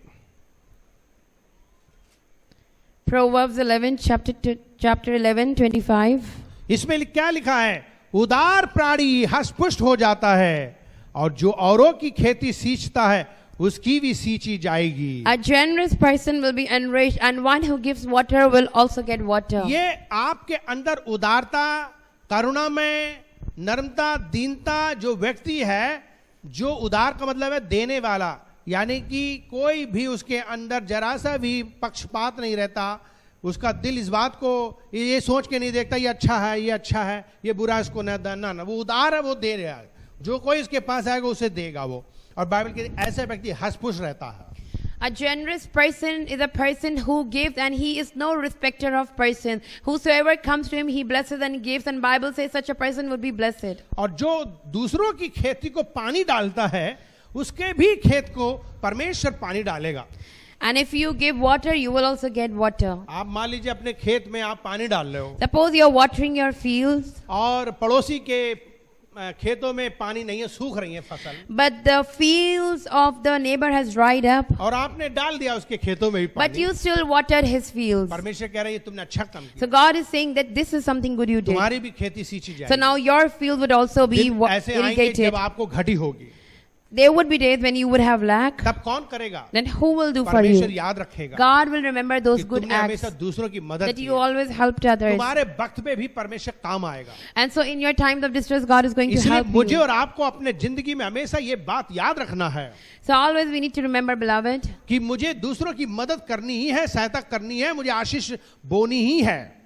Proverbs 11, chapter 11, 25. इसमें क्या लिखा है? उदार प्राणी हष्टपुष्ट हो जाता है और जो औरों की खेती सींचता है उसकी भी सींची जाएगी। A generous person will be enriched, and one who gives water will also get water. ये आपके अंदर उदारता, करुणामय, नर्मता, दीनता जो व्यक्ति है, जो उदार का मतलब है देने वाला, यानी कि कोई भी उसके अंदर जरा सा भी पक्षपात नहीं रहता, उसका दिल इस बात को ये सोच के नहीं देखता ये अच्छा है, ये अच्छा है, ये बुरा है, इसको ना, वो उदार है, वो दे रहा है, जो कोई इसके पास आएगा उसे देगा वो। और बाइबल के ऐसे व्यक्ति हंसपुश रहता है। A generous person is a person who gives, and he is no respecter of person. Whosoever comes to him, he blesses and gives, and Bible says such a person would be blessed. और जो दूसरों की खेती को पानी डालता है, उसके भी खेत को परमेश्वर पानी डालेगा। And if you give water, you will also get water. आप मान लीजिए अपने खेत में आप पानी डाल रहे हो, Suppose you are watering your fields, और पड़ोसी के खेतों में पानी नहीं है, सूख रही है फसल, but the fields of the neighbor has dried up, और आपने डाल दिया उसके खेतों में भी but पानी। you still watered his fields. परमेश्वर कह रहा है ये तुमने अच्छा काम So किया, God is saying that this is something good you did. तुम्हारी भी खेती सींची So जाएगी। now your field would also be दिन ऐसे आएंगे irrigated. जब आपको घटी होगी, There would be days when you would have lack. तब कौन करेगा? Then who will do for परमेश्वर you? याद रखेगा God will remember those कि good तुमने acts हमेशा दूसरों की मदद that की you है। always helped others. तुम्हारे वक्त पे भी परमेश्वर काम आएगा। And so in your times of distress, God is going to इसलिए help मुझे you. और आपको अपने जिंदगी में हमेशा ये बात याद रखना है So always we need to remember, beloved, कि मुझे दूसरों की मदद करनी ही है, सहायता करनी है, मुझे आशीष बोनी ही है।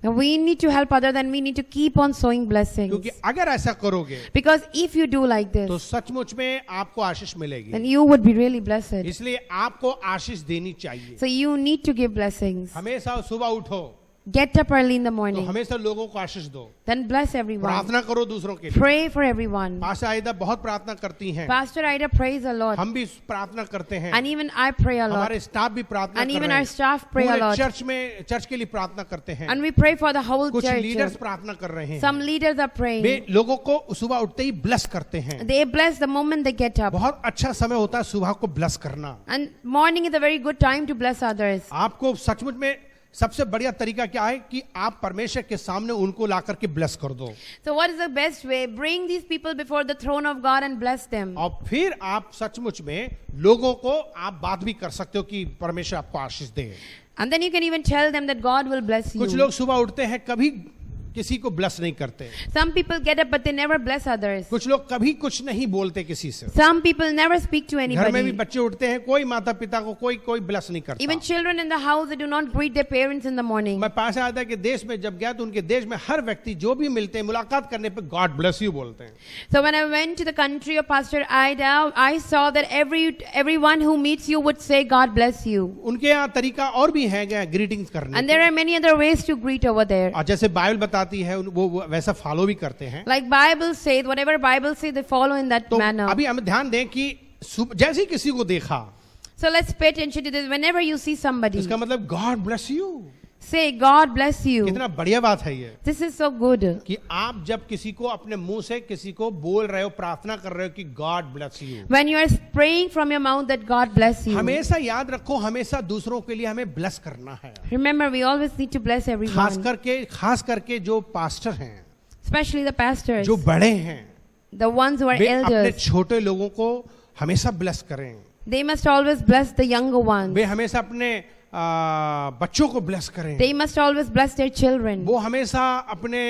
that we need to help others, and we need to keep on sowing blessings. क्योंकि अगर ऐसा करोगे Because if you do like तो this, सचमुच में आपको आशीष मिलेगी। then you would be really blessed. इसलिए आपको आशीष देनी चाहिए। So you need to give blessings. हमेशा सुबह उठो Get up early in the तो morning. हमेशा लोगों को आशीष दो, Then bless everyone. प्रार्थना करो दूसरों के लिए। Pray for everyone. पास्टर आयदा बहुत प्रार्थना करती हैं, Pastor Ida prays a lot. हम भी प्रार्थना करते हैं, And even I pray a lot. हमारे स्टाफ भी प्रार्थना And कर even रहे our हैं, staff pray a पूरे lot. चर्च के लिए प्रार्थना करते हैं, And we pray for the whole कुछ church. लीडर्स प्रार्थना कर रहे हैं। Some leaders are way praying. लोगों को सुबह उठते ही ब्लेस करते हैं। They bless the moment they get up. बहुत अच्छा समय होता है सुबह को ब्लेस करना। And morning is a very good time to bless others. आपको सचमुच में सबसे बढ़िया तरीका क्या है कि आप परमेश्वर के सामने उनको ला करके ब्लेस कर दो, So what is the best way? Bring these people before the throne of God and bless them. और फिर आप सचमुच में लोगों को आप बात भी कर सकते हो कि परमेश्वर आपको आशीष दे। And then you can even tell them that God will bless कुछ you. लोग सुबह उठते हैं, कभी किसी को ब्लेस नहीं करते, Some people get up but they never bless others. कुछ लोग कभी कुछ नहीं बोलते किसी से। Some people never speak to घर में भी anybody. बच्चे उठते हैं, कोई माता पिता को कोई ब्लेस नहीं करता। Even children in the house, they do not greet their parents in the morning. मैं पास आता है कि देश में जब गया तो उनके देश में हर व्यक्ति जो भी मिलते हैं मुलाकात करने पे गॉड ब्लेस यू बोलते हैं। So when I went to the country of Pastor Ida, I saw that everyone who meets you would say, God bless you. उनके यहाँ तरीका और भी है ग्रीटिंग्स करने And there are many other ways to greet over there. और जैसे Bible बताती है वो वैसा फॉलो भी करते हैं। Like Bible says, whatever Bible says, they follow in that तो manner. अभी हम ध्यान दें कि जैसे ही किसी को देखा, So let's pay attention to this. Whenever you see somebody, इसका मतलब God bless you. say, God bless you. कितना बढ़िया बात है ये This is so good. कि आप जब किसी को अपने मुंह से किसी को बोल रहे हो, प्रार्थना कर रहे हो कि God bless you. When you are praying from your mouth that God bless you. हमेशा याद रखो, हमेशा दूसरों के लिए हमें ब्लेस करना है। Remember, we always need to bless everyone. खास करके जो पास्टर हैं, Especially the pastors. जो बड़े हैं, The ones who are वे अपने elders. छोटे लोगों को हमेशा ब्लेस करें। They must always bless the younger ones. वे हमेशा अपने बच्चों को ब्लेस करें। They must always bless their children. वो हमेशा अपने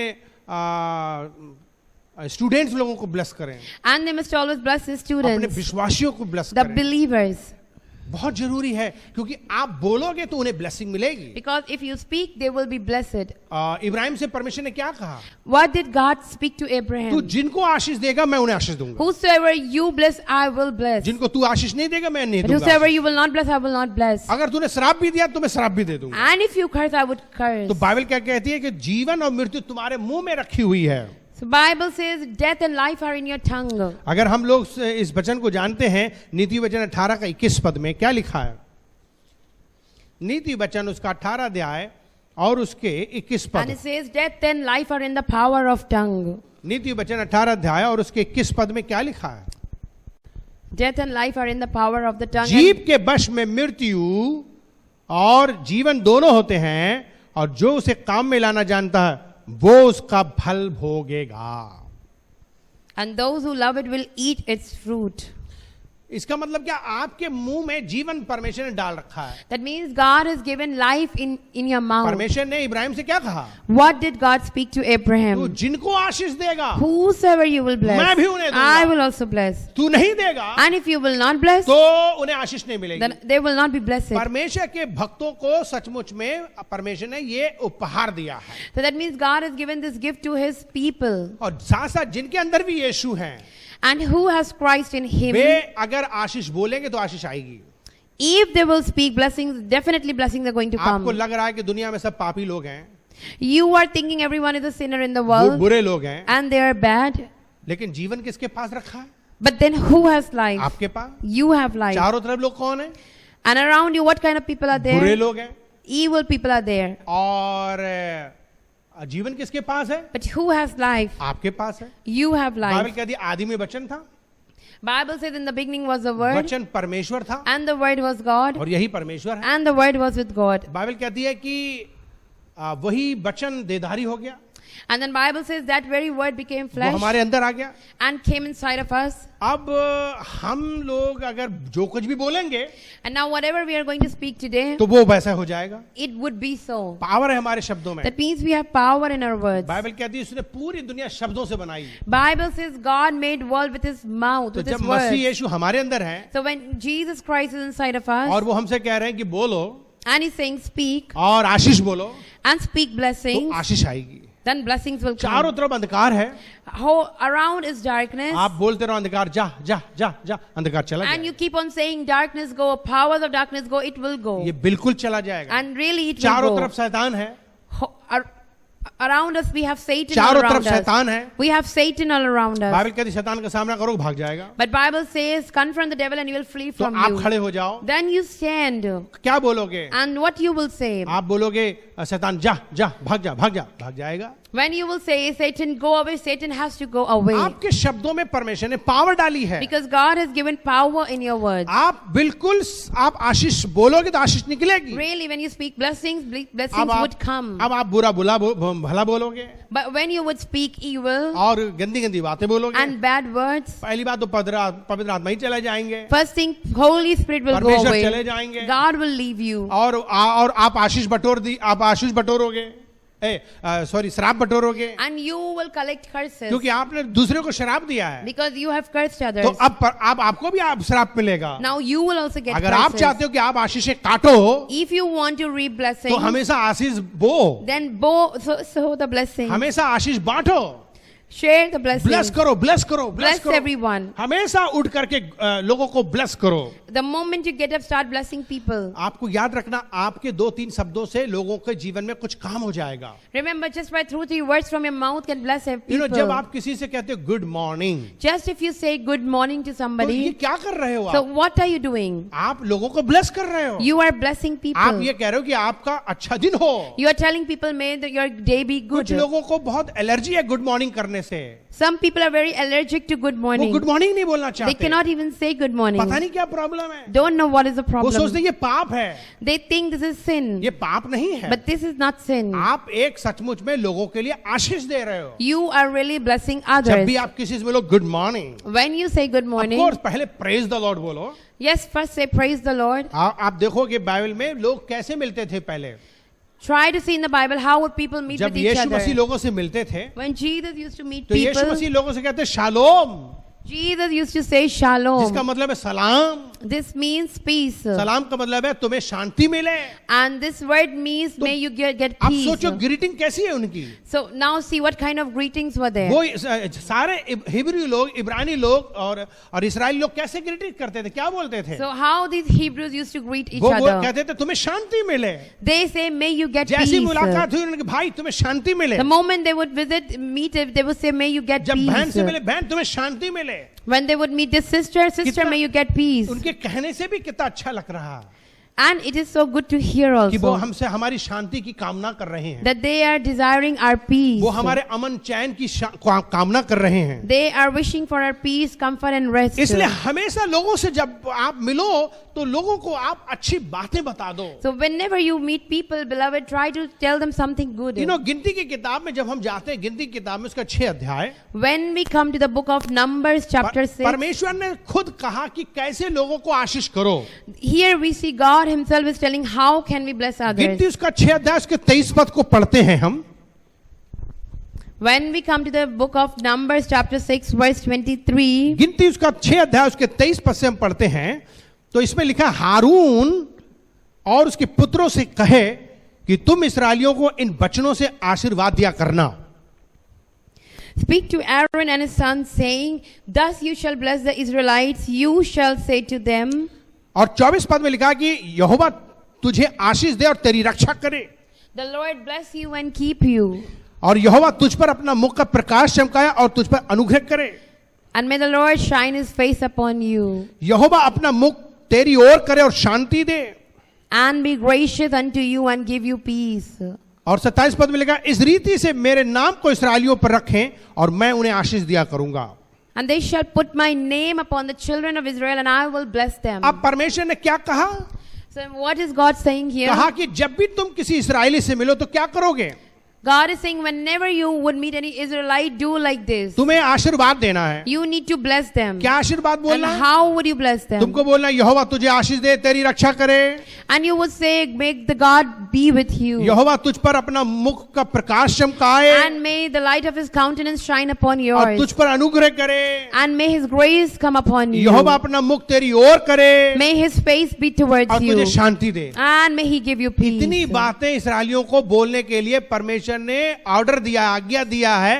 स्टूडेंट्स लोगों को ब्लेस करें, And they must always bless the अपने students, विश्वासियों को ब्लेस the करें। believers. बहुत जरूरी है क्योंकि आप बोलोगे तो उन्हें ब्लेसिंग मिलेगी। Because if you speak, they will be blessed. Ibrahim से परमेश्वर ने क्या कहा? What did God speak to तू Abraham? जिनको आशीष देगा मैं उन्हें आशीष दूंगा, Whosoever you bless, I will bless. जिनको तू आशीष नहीं देगा मैं नहीं And दूंगा। whosoever you will not bless, I will not bless. अगर तूने श्राप भी दिया तो मैं श्राप भी दे दूंगा। And if you curse, I would curse. तो बाइबल क्या कहती है कि जीवन और मृत्यु तुम्हारे मुंह में रखी हुई है। So Bible says death and life are in your tongue. अगर हम लोग इस वचन को जानते हैं, नीति वचन 18 का 21 पद में क्या लिखा है? नीति वचन उसका 18 अध्याय और उसके 21 And पद। it says death and life are in the power of tongue. नीति वचन 18 अध्याय और उसके 21 पद में क्या लिखा है? Death and life are in the power of the tongue. जीव के वश में मृत्यु और जीवन दोनों होते हैं, और जो उसे काम में लाना जानता है वो उसका फल भोगेगा। And those who love it will eat its fruit. इसका मतलब क्या, आपके मुंह में जीवन परमेश्वर ने डाल रखा है। That means God has given life in your mouth. परमेश्वर ने इब्राहिम से क्या कहा? What did God speak to तू Abraham? जिनको आशीष देगा Whosoever you will bless, मैं भी उन्हें दूंगा। I will also bless. तू नहीं देगा And if you will not bless, तो उन्हें आशीष नहीं मिलेगी। then they will not be blessed. परमेश्वर के भक्तों को सचमुच में परमेश्वर ने ये उपहार दिया है, So that means God has given this gift to His people. और साथ साथ जिनके अंदर भी यीशु हैं, And who has Christ in him? वे अगर आशीष बोलेंगे तो आशीष आएगी। If they will speak blessings, definitely blessings are going to आपको come. लग रहा है कि दुनिया में सब पापी लोग हैं, You are thinking everyone is a sinner in the world बुरे लोग हैं, and they are bad. लेकिन जीवन किसके पास रखा है? But then who has life? आपके पास। You have life. चारों तरफ लोग कौन है? And around you, what kind of people are बुरे there? लोग हैं। Evil people are there. और जीवन किसके पास है? But who has life? आपके पास है। You have Bible life. कहती है आदि में वचन था, Bible says in the beginning was the word, वचन परमेश्वर था, and the word was God, और यही परमेश्वर है। and the word was with God. Bible कहती है कि वही वचन देधारी हो गया, And then Bible says that very word became वो flesh हमारे अंदर आ गया। and came inside of us. अब हम लोग अगर जो कुछ भी बोलेंगे And now whatever we are going to speak today, तो वो वैसा हो जाएगा। it would be so. Power है हमारे शब्दों में। That means we have power in our words. Bible कहती है उसने पूरी दुनिया शब्दों से बनाई। Bible says God made world with His mouth, तो with जब His मसीह words. यीशु हमारे अंदर है So when Jesus Christ is inside of और us, वो हमसे कह रहे हैं कि बोलो and He's saying speak और आशीष बोलो, and speak तो blessings, आशीष आएगी। then blessings will चारों come. तरफ अंधकार है, Around is darkness, आप बोलते रहो अंधकार जा जा जा जा, अंधकार चला and you जाएगा। keep on saying darkness go, powers of darkness go, it will go. ये बिल्कुल चला जाएगा। And really it will चारों go. तरफ शैतान है, Around us we have Satan all चारों तरफ around us. शैतान है। We have Satan all around us. Bible कहती है शैतान का सामना करो भाग जाएगा। But Bible says confront the devil and he will flee तो from आप you. खड़े हो जाओ, Then you stand, क्या बोलोगे? and what you will say? आप बोलोगे शैतान जा जा भाग जा भाग जा, भाग जाएगा। When you will say Satan go away, Satan has to go away. आपके शब्दों में परमेश्वर ने पावर डाली है। Because God has given power in your words. आप बिल्कुल आप आशीष बोलोगे तो आशीष निकलेगी। Really, when you speak blessings, blessings अब would come. अब आप बुरा बुला भला बोलोगे But when you would speak evil और गंदी गंदी बातें बोलोगे, and bad words, पहली बात तो पवित्र आत्मा ही चले जाएंगे, first thing, Holy Spirit will go परमेश्वर away. चले जाएंगे, God will leave you. और आप आशीष बटोरोगे, सॉरी श्राप बटोरोगे, And you will collect curses. क्योंकि आपने दूसरे को श्राप दिया है। Because you have cursed others. तो अब आपको भी आप श्राप मिलेगा। Now you will also get अगर आप curses. चाहते हो कि आप आशीष काटो If you want to reap blessings, तो हमेशा आशीष बो, then sow the blessing. हमेशा आशीष बांटो, Share the blessing. ब्लेस करो Bless everyone. हमेशा उठ करके लोगों को ब्लेस करो। The moment you get up, start blessing people. आपको याद रखना, आपके 2-3 शब्दों से लोगों के जीवन में कुछ काम हो जाएगा। Remember, just by 2-3 words from your mouth can bless people. जब आप किसी से कहते हो good morning, Just if you say good morning to तो ये somebody, क्या कर रहे हो so आप? what are you doing? आप लोगों को ब्लेस कर रहे हो। You are blessing आप people. ये कह रहे हो कि आपका अच्छा दिन हो। You are telling people, may your day be good. कुछ लोगों को बहुत एलर्जी है गुड मॉर्निंग करने से, Some people are very allergic to good वो morning. गुड मॉर्निंग नहीं बोलना They चाहते। cannot even say good morning. पता नहीं क्या प्रॉब्लम है, Don't know what is the वो problem. सोचते हैं ये पाप है। They think this is sin. ये पाप नहीं है। But this is not sin. आप एक सचमुच में लोगों के लिए आशीष दे रहे हो। You are really blessing जब others. भी आप किसी से बोलो good morning, When you say good morning, of course पहले प्रेज द लॉर्ड बोलो। yes, first say praise the Lord. आप देखोगे बाइबल में लोग कैसे मिलते थे पहले। Try to see in the Bible how would people meet जब with each Yeshu Masih other. लोगों से मिलते थे When Jesus used to meet तो यीशु people, मसीह लोगों से कहते shalom, Jesus used to say जिसका shalom. मतलब है सलाम। This means peace. सलाम का मतलब है तुम्हें शांति मिले। And this word means may you get आप peace. सोचो ग्रीटिंग कैसी है उनकी। So now see what kind of greetings were there. वो सारे हिब्रू लोग, इब्रानी लोग और इस्राएली लोग कैसे ग्रीटिंग करते थे, क्या बोलते थे? So how these Hebrews used to greet each वो other. कहते थे तुम्हें शांति मिले। They say may you get जैसी peace. मुलाकात हुई उनके भाई तुम्हें शांति मिले। The moment they would meet, they would say may you get जब बहन से मिले peace. बहन तुम्हें शांति मिले। When they would meet this sister, कितना- may you get peace. उनके कहने से भी कितना अच्छा लग रहा। And it is so good to hear कि वो also हमसे हमारी शांति की कामना कर रहे हैं, that they are desiring our peace. वो हमारे अमन चैन की कामना कर रहे हैं। They are wishing for our peace, comfort and rest. इसलिए हमेशा लोगों से जब आप मिलो तो लोगों को आप अच्छी बातें बता दो। So whenever you meet people, beloved, try to tell them something good. गिनती की किताब में जब हम जाते हैं, गिनती की किताब में उसका 6 अध्याय, When we come to the book of Numbers chapter 6, परमेश्वर ने खुद कहा कि कैसे लोगों को आशीष करो। here we see God himself is telling how can we bless गिनती others. उसका 6 अध्याय उसके 23 पद को पढ़ते हैं हम। When we come to the book of Numbers chapter 6 verse 23, गिनती उसका 6 अध्याय उसके 23 पद से हम पढ़ते हैं, तो इसमें लिखा, हारून और उसके पुत्रों से कहे कि तुम इस्राएलियों को इन वचनों से आशीर्वाद दिया करना। speak to Aaron and his sons saying, thus you shall bless the Israelites, you shall say to them. और 24 पद में लिखा कि यहोवा तुझे आशीष दे और तेरी रक्षा करे, The Lord bless you and keep you. और यहोवा तुझ पर अपना मुख का प्रकाश चमकाए और तुझ पर अनुग्रह करे। And may the Lord shine his face upon you यहोवा अपना मुख तेरी ओर करे और शांति दे। and be gracious unto you and give you peace. और 27 पद में लिखा, इस रीति से मेरे नाम को इसराइलियों पर रखें और मैं उन्हें आशीष दिया करूंगा। And they shall put my name upon the children of Israel and I will bless them. अब परमेश्वर ने क्या कहा? So what is God saying here? कहा कि जब भी तुम किसी इसराइली से मिलो तो क्या करोगे? God is saying whenever you would meet any Israelite, do like this. तुम्हें आशीर्वाद देना है। You need to bless them. क्या आशीर्वाद And बोलना है? how would you bless them? तुमको बोलना, यहोवा तुझे आशीष दे, तेरी रक्षा करे। And you would say, make the God be with you. यहोवा तुझ पर अपना मुख का प्रकाश चमकाए And may the light of his countenance shine upon और तुझ yours. पर अनुग्रह करे। And may his grace come upon you. यहोवा अपना मुख तेरी ओर करे May his face be towards और you. तुझे शांति दे। And may he give you peace. इतनी बातें इसराइलियों को बोलने के लिए परमेश्वर ने ऑर्डर दिया, आज्ञा दिया है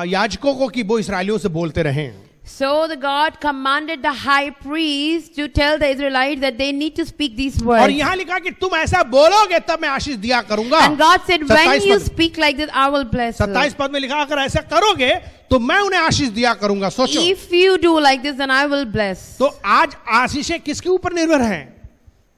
याजकों को कि वो इसराइलियों से बोलते रहें। So the God commanded the high priest to tell the Israelites that they need to speak these words. और यहाँ लिखा कि तुम ऐसा बोलोगे तब मैं आशीष दिया करूंगा। And God said, when 27 you पद- speak like this, I will bless you. 27 पद में लिखा, अगर ऐसा करोगे तो मैं उन्हें आशीष दिया करूंगा। सोचो, If you do like this, then I will bless. तो आज आशीषें किसके ऊपर निर्भर हैं?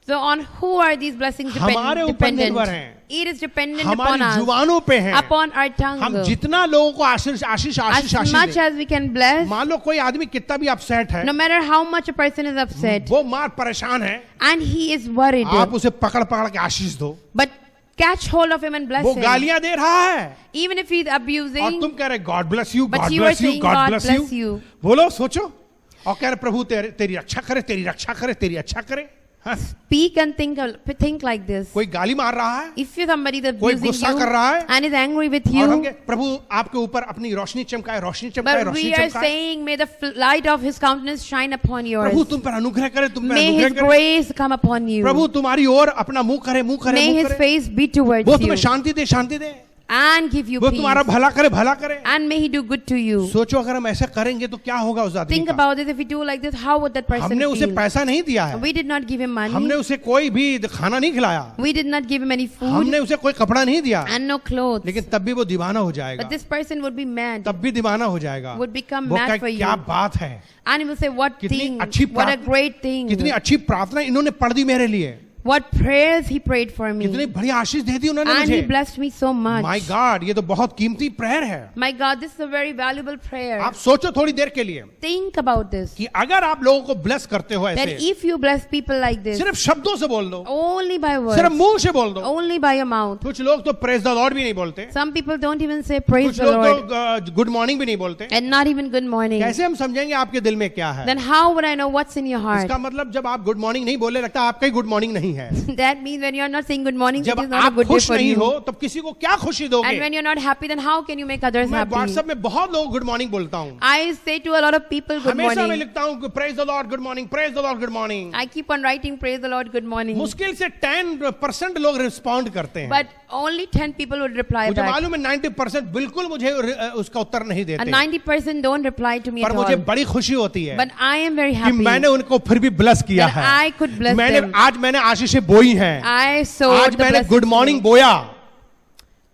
So on who are these blessings हमारे ऊपर निर्भर dependent? हैं। It is dependent upon हमारी us, जुबानों पे हैं। upon our tongue. हम जितना लोगों को आशीष आशीष आशीष As much आशीष दें। as we can bless, मान लो कोई आदमी कितना भी अपसेट है, no matter how much a person is upset वो मार परेशान है, and he is worried, आप उसे पकड़ पकड़ के आशीष दो। but catch hold of him and bless वो him. गालियां दे रहा है Even if he's और abusing, तुम कह रहे God bless you, but God you are bless you, saying God God bless bless you. you. बोलो, सोचो, और कह रहे प्रभु तेरी रक्षा करे, तेरी रक्षा करे, तेरी अच्छा करे। हाँ? Speak and think like this. कोई गाली मार रहा है If somebody is कोई abusing गुस्सा you कर रहा है and is angry with और हम you, कहे, प्रभु आपके ऊपर अपनी रोशनी चमकाए, रोशनी चमकाए, but Roshni we are चमकाए। saying, may the light of his countenance shine upon Prabhu yours. तुम पर अनुग्रह करे, तुम पर May his अनुग्रह करे। grace come upon you. प्रभु तुम्हारी ओर अपना मुंह करे, मुंह करे, May मुंह his करे। face be towards वो तुम्हें you Shanti they, Shanti they. and give you वो peace. तुम्हारा भला करे, भला करे। And may he do good to you. सोचो अगर हम ऐसा करेंगे तो क्या होगा उस आदमी Think का? about it. If we do like this, how would that person हमने उसे feel? पैसा नहीं दिया है, We did not give him हमने money. उसे कोई भी खाना नहीं खिलाया, We did not give him any food हमने उसे कोई कपड़ा नहीं दिया, and no clothes. लेकिन तब भी वो दीवाना हो जाएगा, But this person would be mad तब भी दीवाना हो जाएगा। would become वो mad कहे, for you. क्या बात है, and he will say, what कितनी thing, अच्छी what a प्रार्थना, great thing, कितनी अच्छी प्रार्थना इन्होंने पढ़ दी मेरे लिए, what prayers he prayed for कितनी me, बड़ी आशीष दे दी उन्होंने and he मुझे। blessed me so much. My God, ये तो बहुत कीमती प्रेयर है। My God, this is a very valuable prayer. आप सोचो थोड़ी देर के लिए Think about this, कि अगर आप लोगों को ब्लेस करते हो that ऐसे, if you bless people like this, सिर्फ शब्दों से बोल दो, only by सिर्फ words, मुंह से बोल दो। only by your mouth. कुछ लोग तो प्रेज द लॉर्ड भी नहीं बोलते, Some people don't even say praise कुछ the लोग Lord तो गुड मॉर्निंग भी नहीं बोलते। and not even good morning. कैसे हम समझेंगे आपके दिल में क्या है? Then how would I know what's in your heart? इसका मतलब जब आप गुड मॉर्निंग नहीं बोले, लगता है आपका ही गुड मॉर्निंग नहीं है। That means when you are not saying good morning, it जब is not a आप good day खुश for नहीं you. हो तब किसी को क्या खुशी दोगे? And when you're not happy, then how can you make others मैं happy? व्हाट्सएप में बहुत लोग गुड मॉर्निंग बोलता हूँ, I say to a lot of people good हमेशा मैं morning. लिखता हूँ praise the Lord good morning, praise the Lord good morning. I keep on writing praise the Lord good morning. मुश्किल से 10% लोग रिस्पॉन्ड करते हैं, But only 10 people would reply मुझे back. मालूम है 90% बिल्कुल मुझे उसका उत्तर नहीं And देते, 90% don't reply to me पर at मुझे all. बड़ी खुशी होती है But I am very कि happy मैंने उनको फिर भी ब्लेस किया that है। I could bless them. आज मैंने आशीषें बोई हैं, I sowed आज the मैंने blessings good to morning you. बोया,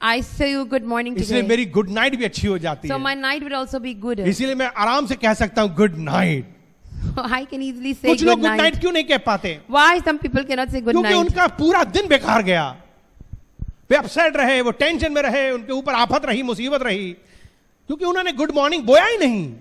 I say you good morning इसलिए today. मेरी गुड नाइट भी अच्छी हो जाती So है। my night would also be good. इसीलिए मैं आराम से कह सकता हूँ good night. I can easily say कुछ लोग good गुड night. नाइट क्यों नहीं कह पाते? Why some people cannot say good क्योंकि night? उनका पूरा दिन बेकार गया, वे अपसेट रहे, वो टेंशन में रहे, उनके ऊपर आफत रही, मुसीबत रही, क्योंकि उन्होंने गुड मॉर्निंग बोया ही नहीं।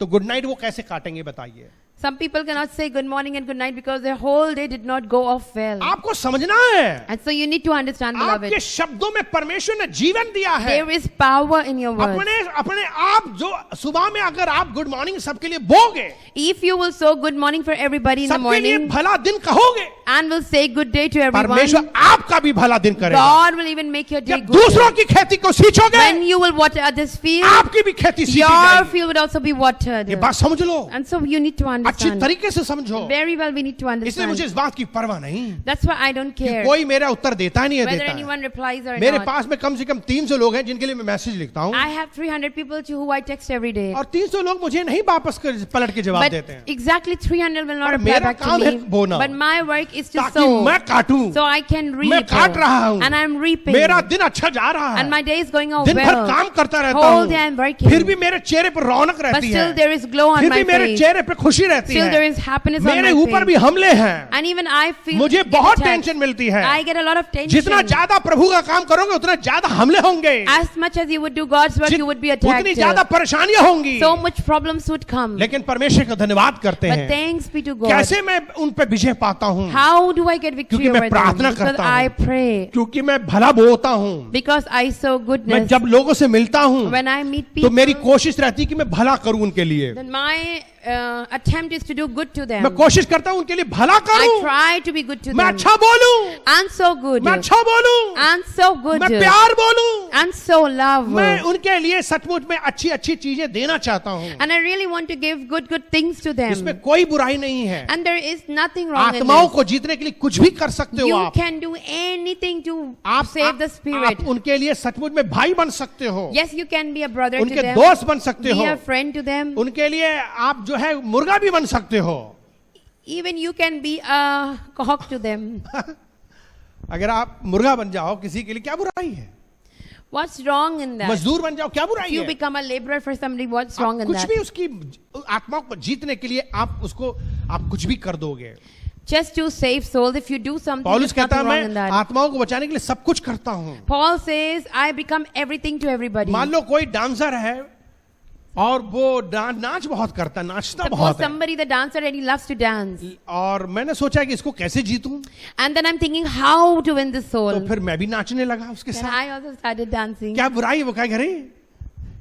तो गुड नाइट वो कैसे काटेंगे बताइए? Some people cannot say good morning and good night because their whole day did not go off well. आपको समझना है, And so you need to understand, beloved. आपके शब्दों में परमेश्वर ने जीवन दिया है। There is power in your words. अपने अपने आप जो सुबह में अगर आप गुड मॉर्निंग सबके लिए बोगे, If you will sow good morning for everybody in the सबके लिए morning भला दिन कहोगे, and will say good day to परमेश्वर everyone, आपका भी भला दिन करेगा। God will even make your day जब good. दूसरों की खेती को सींचोगे, When you will water others' field, आपकी भी खेती सींची your जाएगी। field would also be watered. ये बात समझ लो, And so you need to अच्छी understand. तरीके से समझो। Very well, we need to इसलिए मुझे understand. इस बात की परवाह नहीं That's why I don't कि care कोई मेरा उत्तर देता नहीं है, whether देता है। anyone replies or मेरे not. पास में कम से कम 300 लोग हैं जिनके लिए मैं मैसेज लिखता हूँ, I have 300 people to who I text every day. और 300 लोग मुझे नहीं वापस पलट के जवाब But देते हैं, exactly 300 will not पर reply मेरा back to काम है me. बोना, But my work is to ताकि sow. मैं काटूं। So I can reap. मैं काट रहा हूँ, And I'm reaping. मेरा दिन अच्छा जा रहा है, And my day is going on दिन भर well. काम करता रहता Whole day I'm हूँ, working. फिर भी मेरे चेहरे पर रौनक But रहती still है, there is glow on फिर my भी मेरे face. चेहरे पे खुशी रहती Still there है, is happiness on मेरे my ऊपर face. भी हमले हैं, And even I feel मुझे get बहुत attacked. टेंशन मिलती है। I get a lot of tension. जितना ज्यादा प्रभु का काम करोगे उतना ज्यादा हमले होंगे, As much as you would do God's work, you would be attacked. उतनी ज्यादा परेशानियां होंगी। So much problems would come. लेकिन परमेश्वर का धन्यवाद करते But हैं, thanks be to God. कैसे मैं उन पे विजय पाता हूँ? How do I get victory क्योंकि मैं over them? प्रार्थना Because करता I हूँ, pray. क्योंकि मैं भला बोता हूँ, Because I sow मैं goodness. जब लोगों से मिलता हूँ When I meet तो people, मेरी कोशिश रहती है कि मैं भला करूं उनके लिए, then my attempt is to do good to them. मैं कोशिश करता हूं उनके लिए भला I करूं, try to be good to मैं them. अच्छा बोलूं, And so good. मैं अच्छा बोलूं, And so good. मैं प्यार बोलूं, And so love. मैं उनके लिए सचमुच में अच्छी अच्छी चीजें देना चाहता हूं। And I really want to give good things to them. इसमें कोई बुराई नहीं है, And there is nothing wrong in आत्माओं this. को जीतने के लिए कुछ भी कर सकते हो You आप। can do anything to आप save the spirit. आप उनके लिए सचमुच में भाई बन सकते हो, Yes, you can be a brother to उनके them. दोस्त बन सकते Be हो, a friend to them. उनके लिए आप जो है मुर्गा भी बन सकते हो। Even you can be a cock to them. अगर आप मुर्गा बन जाओ किसी के लिए क्या बुराई है? What's wrong in that? मजदूर बन जाओ क्या If बुराई you है? become a laborer for somebody, what's wrong in कुछ that? भी उसकी आत्मा को जीतने के लिए आप कुछ भी कर दोगे। Just to save souls, if you do something, पौलुस there's कहता है nothing wrong in मैं that. आत्माओं को बचाने के लिए सब कुछ करता हूँ। Paul says, I become everything to everybody. मान लो कोई डांसर है और वो नाच बहुत करता है, नाचता Suppose बहुत है, somebody, the dancer, and he loves to dance. और मैंने सोचा कि इसको कैसे जीतूं, And then I'm thinking, how to win this तो soul? फिर मैं भी नाचने लगा उसके Then साथ। I also started dancing. क्या बुराई है? वो कहेगा अरे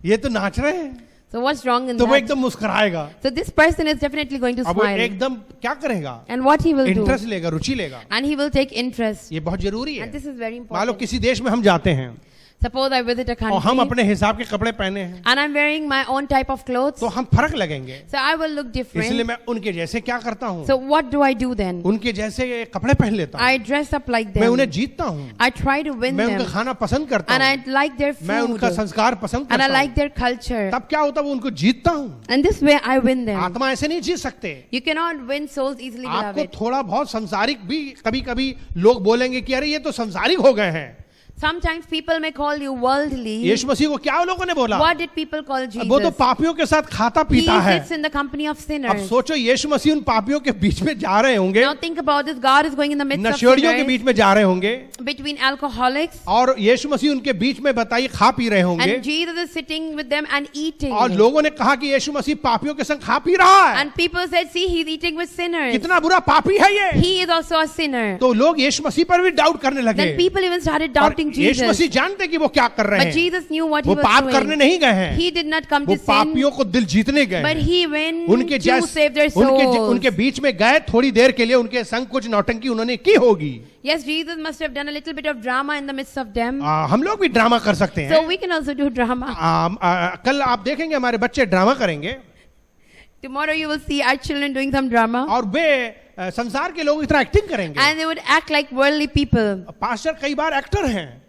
ये तो नाच रहे हैं, So what's wrong in तो वो that? एकदम मुस्कुराएगा। So this person is definitely going to अब वो smile. एकदम क्या करेगा? And what he will do? Interest लेगा, रुचि लेगा। And he will take interest. ये बहुत जरूरी है। And this is very मान लो important. किसी देश में हम जाते हैं Suppose I visit a और हम country अपने हिसाब के कपड़े पहने हैं, and I'm wearing my own type of clothes. तो हम फर्क लगेंगे। So I will look इसलिए different. मैं उनके जैसे क्या करता हूँ, So what do I do then? उनके जैसे कपड़े पहन लेता हूँ, I dress up like मैं उन्हें them. जीतता हूँ, I try to win मैं उनका them. खाना पसंद करता And I हूँ, like their मैं उनका food. संस्कार पसंद And I करता like हूँ। their culture. तब क्या होता है, वो उनको जीतता हूँ। And this way I win them. आत्मा ऐसे नहीं जीत सकते। You cannot win souls easily, आपको beloved. थोड़ा बहुत संसारिक भी कभी कभी लोग बोलेंगे कि अरे ये तो संसारिक हो गए हैं। Sometimes people may call you worldly. यीशु मसीह को क्या लोगों ने बोला? What did people call Jesus? वो तो पापियों के साथ खाता He पीता है। sits in the company of अब sinners. सोचो यीशु मसीह उन पापियों के बीच में जा रहे होंगे, Now think about this. God is going in the midst of नशेड़ियों के sinners, बीच में जा रहे होंगे, between alcoholics, और यीशु मसीह उनके बीच में बताइए खा पी रहे होंगे, and Jesus is sitting with them and eating. और लोगों ने कहा कि यीशु मसीह पापियों के संग खा पी रहा है। And people said, see, he's eating with sinners. कितना बुरा पापी है ये। He is also a sinner. तो लोग यीशु मसीह पर भी डाउट करने लगे। Then people even started और doubting यीशु Jesus. मसीह जानते कि वो क्या कर रहे But हैं। Jesus knew what he वो was पाप करने doing. नहीं गए हैं, He did not come वो to sin, पापियों को दिल जीतने गए but हैं। he went उनके to save their souls. उनके बीच में गए, थोड़ी देर के लिए उनके संग कुछ नौटंकी उन्होंने की होगी। Yes, Jesus must have done a little bit of drama in the midst of them. हम लोग भी ड्रामा कर सकते हैं। So we can also do drama. कल आप देखेंगे हमारे बच्चे ड्रामा करेंगे, Tomorrow you will see our children doing some drama. और वे संसार के लोग इतना एक्टिंग करेंगे। And they would act like worldly people. Pastor कई बार एक्टर हैं,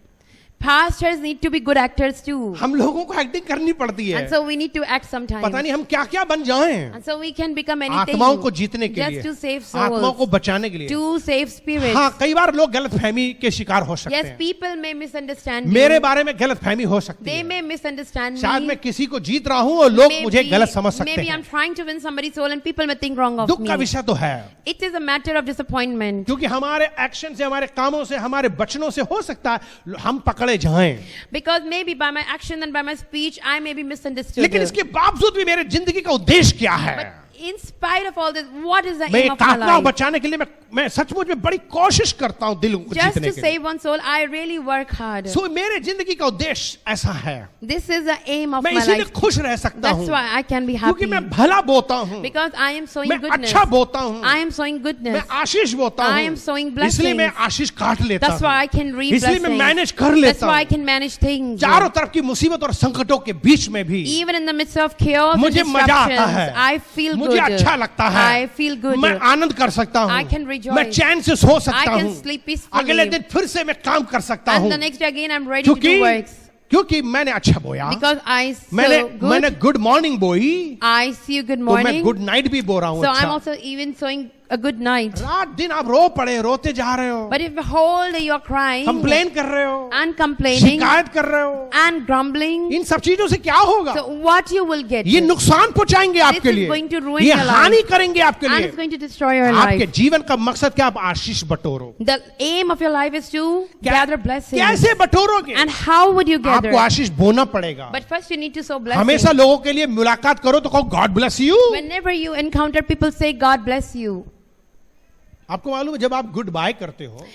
Pastors need to be good actors too. हम लोगों को एक्टिंग करनी पड़ती है, And so we need to act sometimes. पता नहीं हम क्या क्या बन जाएं, And so we can become anything. आत्माओं को जीतने के just लिए, to save आत्माओं souls. को बचाने के लिए। To save spirits. हाँ, कई बार लोग गलतफहमी के शिकार हो सकते Yes, हैं, people may misunderstand मेरे you. बारे में गलतफहमी हो सकती They है, may misunderstand शायद me. मैं किसी को जीत रहा हूँ और लोग मुझे गलत समझ सकते maybe I'm हैं। trying to win somebody's soul and people may think wrong of दुख का me. विषय तो है, It is a matter of disappointment. क्योंकि हमारे एक्शन से, हमारे कामों से, हमारे बचनों से हो सकता है हम पकड़े जाएं, Because maybe by my action and by my speech, I may be misunderstood. लेकिन इसके बावजूद भी मेरे जिंदगी का उद्देश्य क्या है? But in spite of all this, what is the मैं aim एक of my आत्मा life? बचाने के लिए मैं सचमुच में बड़ी कोशिश करता हूँ दिल को Just जीतने to के लिए। save one soul, I really work hard. सो मेरे जिंदगी का उद्देश्य ऐसा है, This is the aim of मैं my इसीलिए life. खुश रह सकता That's हूँ why I can be क्योंकि happy. मैं भला बोता हूँ, Because I am sowing मैं goodness. अच्छा बोता हूँ, I am sowing मैं goodness. आशीष बोता I हूँ, am sowing इसलिए मैं blessings. आशीष काट लेता That's why I हूँ, can reap इसलिए मैं blessings. मैनेज कर That's लेता why I हूँ। can manage things. चारों तरफ की मुसीबत और संकटों के बीच में भी Even in the midst of chaos and मुझे मजा आता है, disruptions, I feel मुझे good. अच्छा लगता है, I feel good. मैं आनंद कर सकता हूँ, I can rejoice. मैं चैन से सो सकता I can हूँ, sleep peacefully. अगले दिन फिर से मैं काम कर सकता And हूँ, the next day again, I'm ready to do works. क्योंकि मैंने अच्छा बोया, Because I मैंने sow गुड मॉर्निंग बोई, I see you good तो मैं morning. गुड नाइट भी बो रहा हूँ। So I'm अच्छा, also even sowing a good night. रात दिन आप रो पड़े, रोते जा रहे हो, But if the whole day you're crying complain कर रहे हो, and complaining शिकायत कर रहे हो, and grumbling, इन सब चीजों से क्या होगा? so what you will get? ये नुकसान पहुंचाएंगे आपके is लिए, going to ruin ये your life. हानि करेंगे आपके And लिए। it's going to destroy your आपके life. जीवन का मकसद क्या? आप आशीष बटोरो। The aim of your life is to gather blessings. कैसे बटोरोगे? And how would you gather? आपको आशीष बोना पड़ेगा। But first you need to sow blessings. हमेशा लोगों के लिए मुलाकात करो तो कहो God bless you. Whenever you encounter people, say God bless you. आपको मालूम है जब आप गुड बाय करते हो,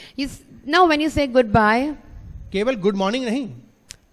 Now when you say goodbye, केवल गुड मॉर्निंग नहीं,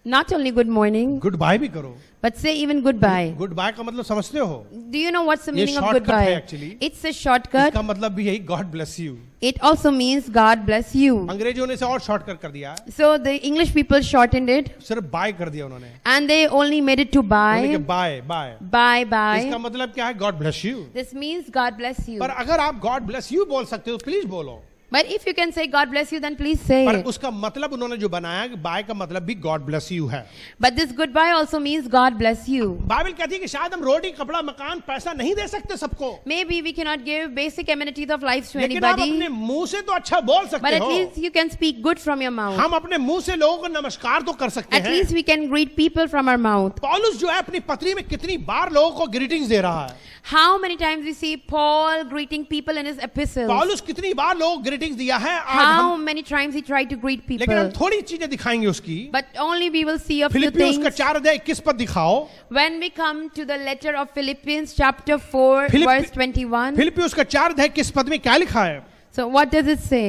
not only good morning, good bye भी करो। but say even goodbye. Good bye का मतलब समझते हो? Do you know what's the ये meaning of shortcut है goodbye? actually. It's a shortcut. इसका मतलब भी यही God bless you. It also means God bless you. अंग्रेजों ने इसे और शॉर्टकट कर दिया, So the English people shortened it सिर्फ बाय कर दिया उन्होंने, and they only made it to bye buy. Bye bye. Bye इसका bye. मतलब क्या है? God bless you. This means God bless you. पर अगर आप गॉड ब्लेस यू बोल सकते हो प्लीज बोलो, But if you can say God bless you, then please say पर it. उसका मतलब उन्होंने जो बनाया कि बाय का मतलब भी गॉड ब्लेस यू है। But this goodbye also means God bless you. Bible कहती है कि शायद हम रोटी, कपड़ा, मकान, पैसा नहीं दे सकते सबको, Maybe we cannot give basic amenities of life to लेकिन आप अपने anybody, मुंह से तो अच्छा बोल but सकते at हो। least you can speak good from your mouth. हम अपने मुंह से लोगों को नमस्कार तो कर सकते At हैं। least we can greet people from our mouth. पौलुस जो है अपनी पत्री में कितनी बार लोगों को ग्रीटिंग्स दे रहा है। How many times we see Paul greeting people in his epistles? पौलुस कितनी बार लोगों को ग्रीटिंग्स दिया है। आज How हम, many times he tried to greet लेकिन हम people? थोड़ी चीजें दिखाएंगे उसकी। But only we will see a few फिलिपियों उसका things. 4:21 पद दिखाओ। When we come to the letter of Philippians chapter 4 Philippi- verse 21. फिलिपियों उसका 4:21 पद में क्या लिखा है? So what does it say?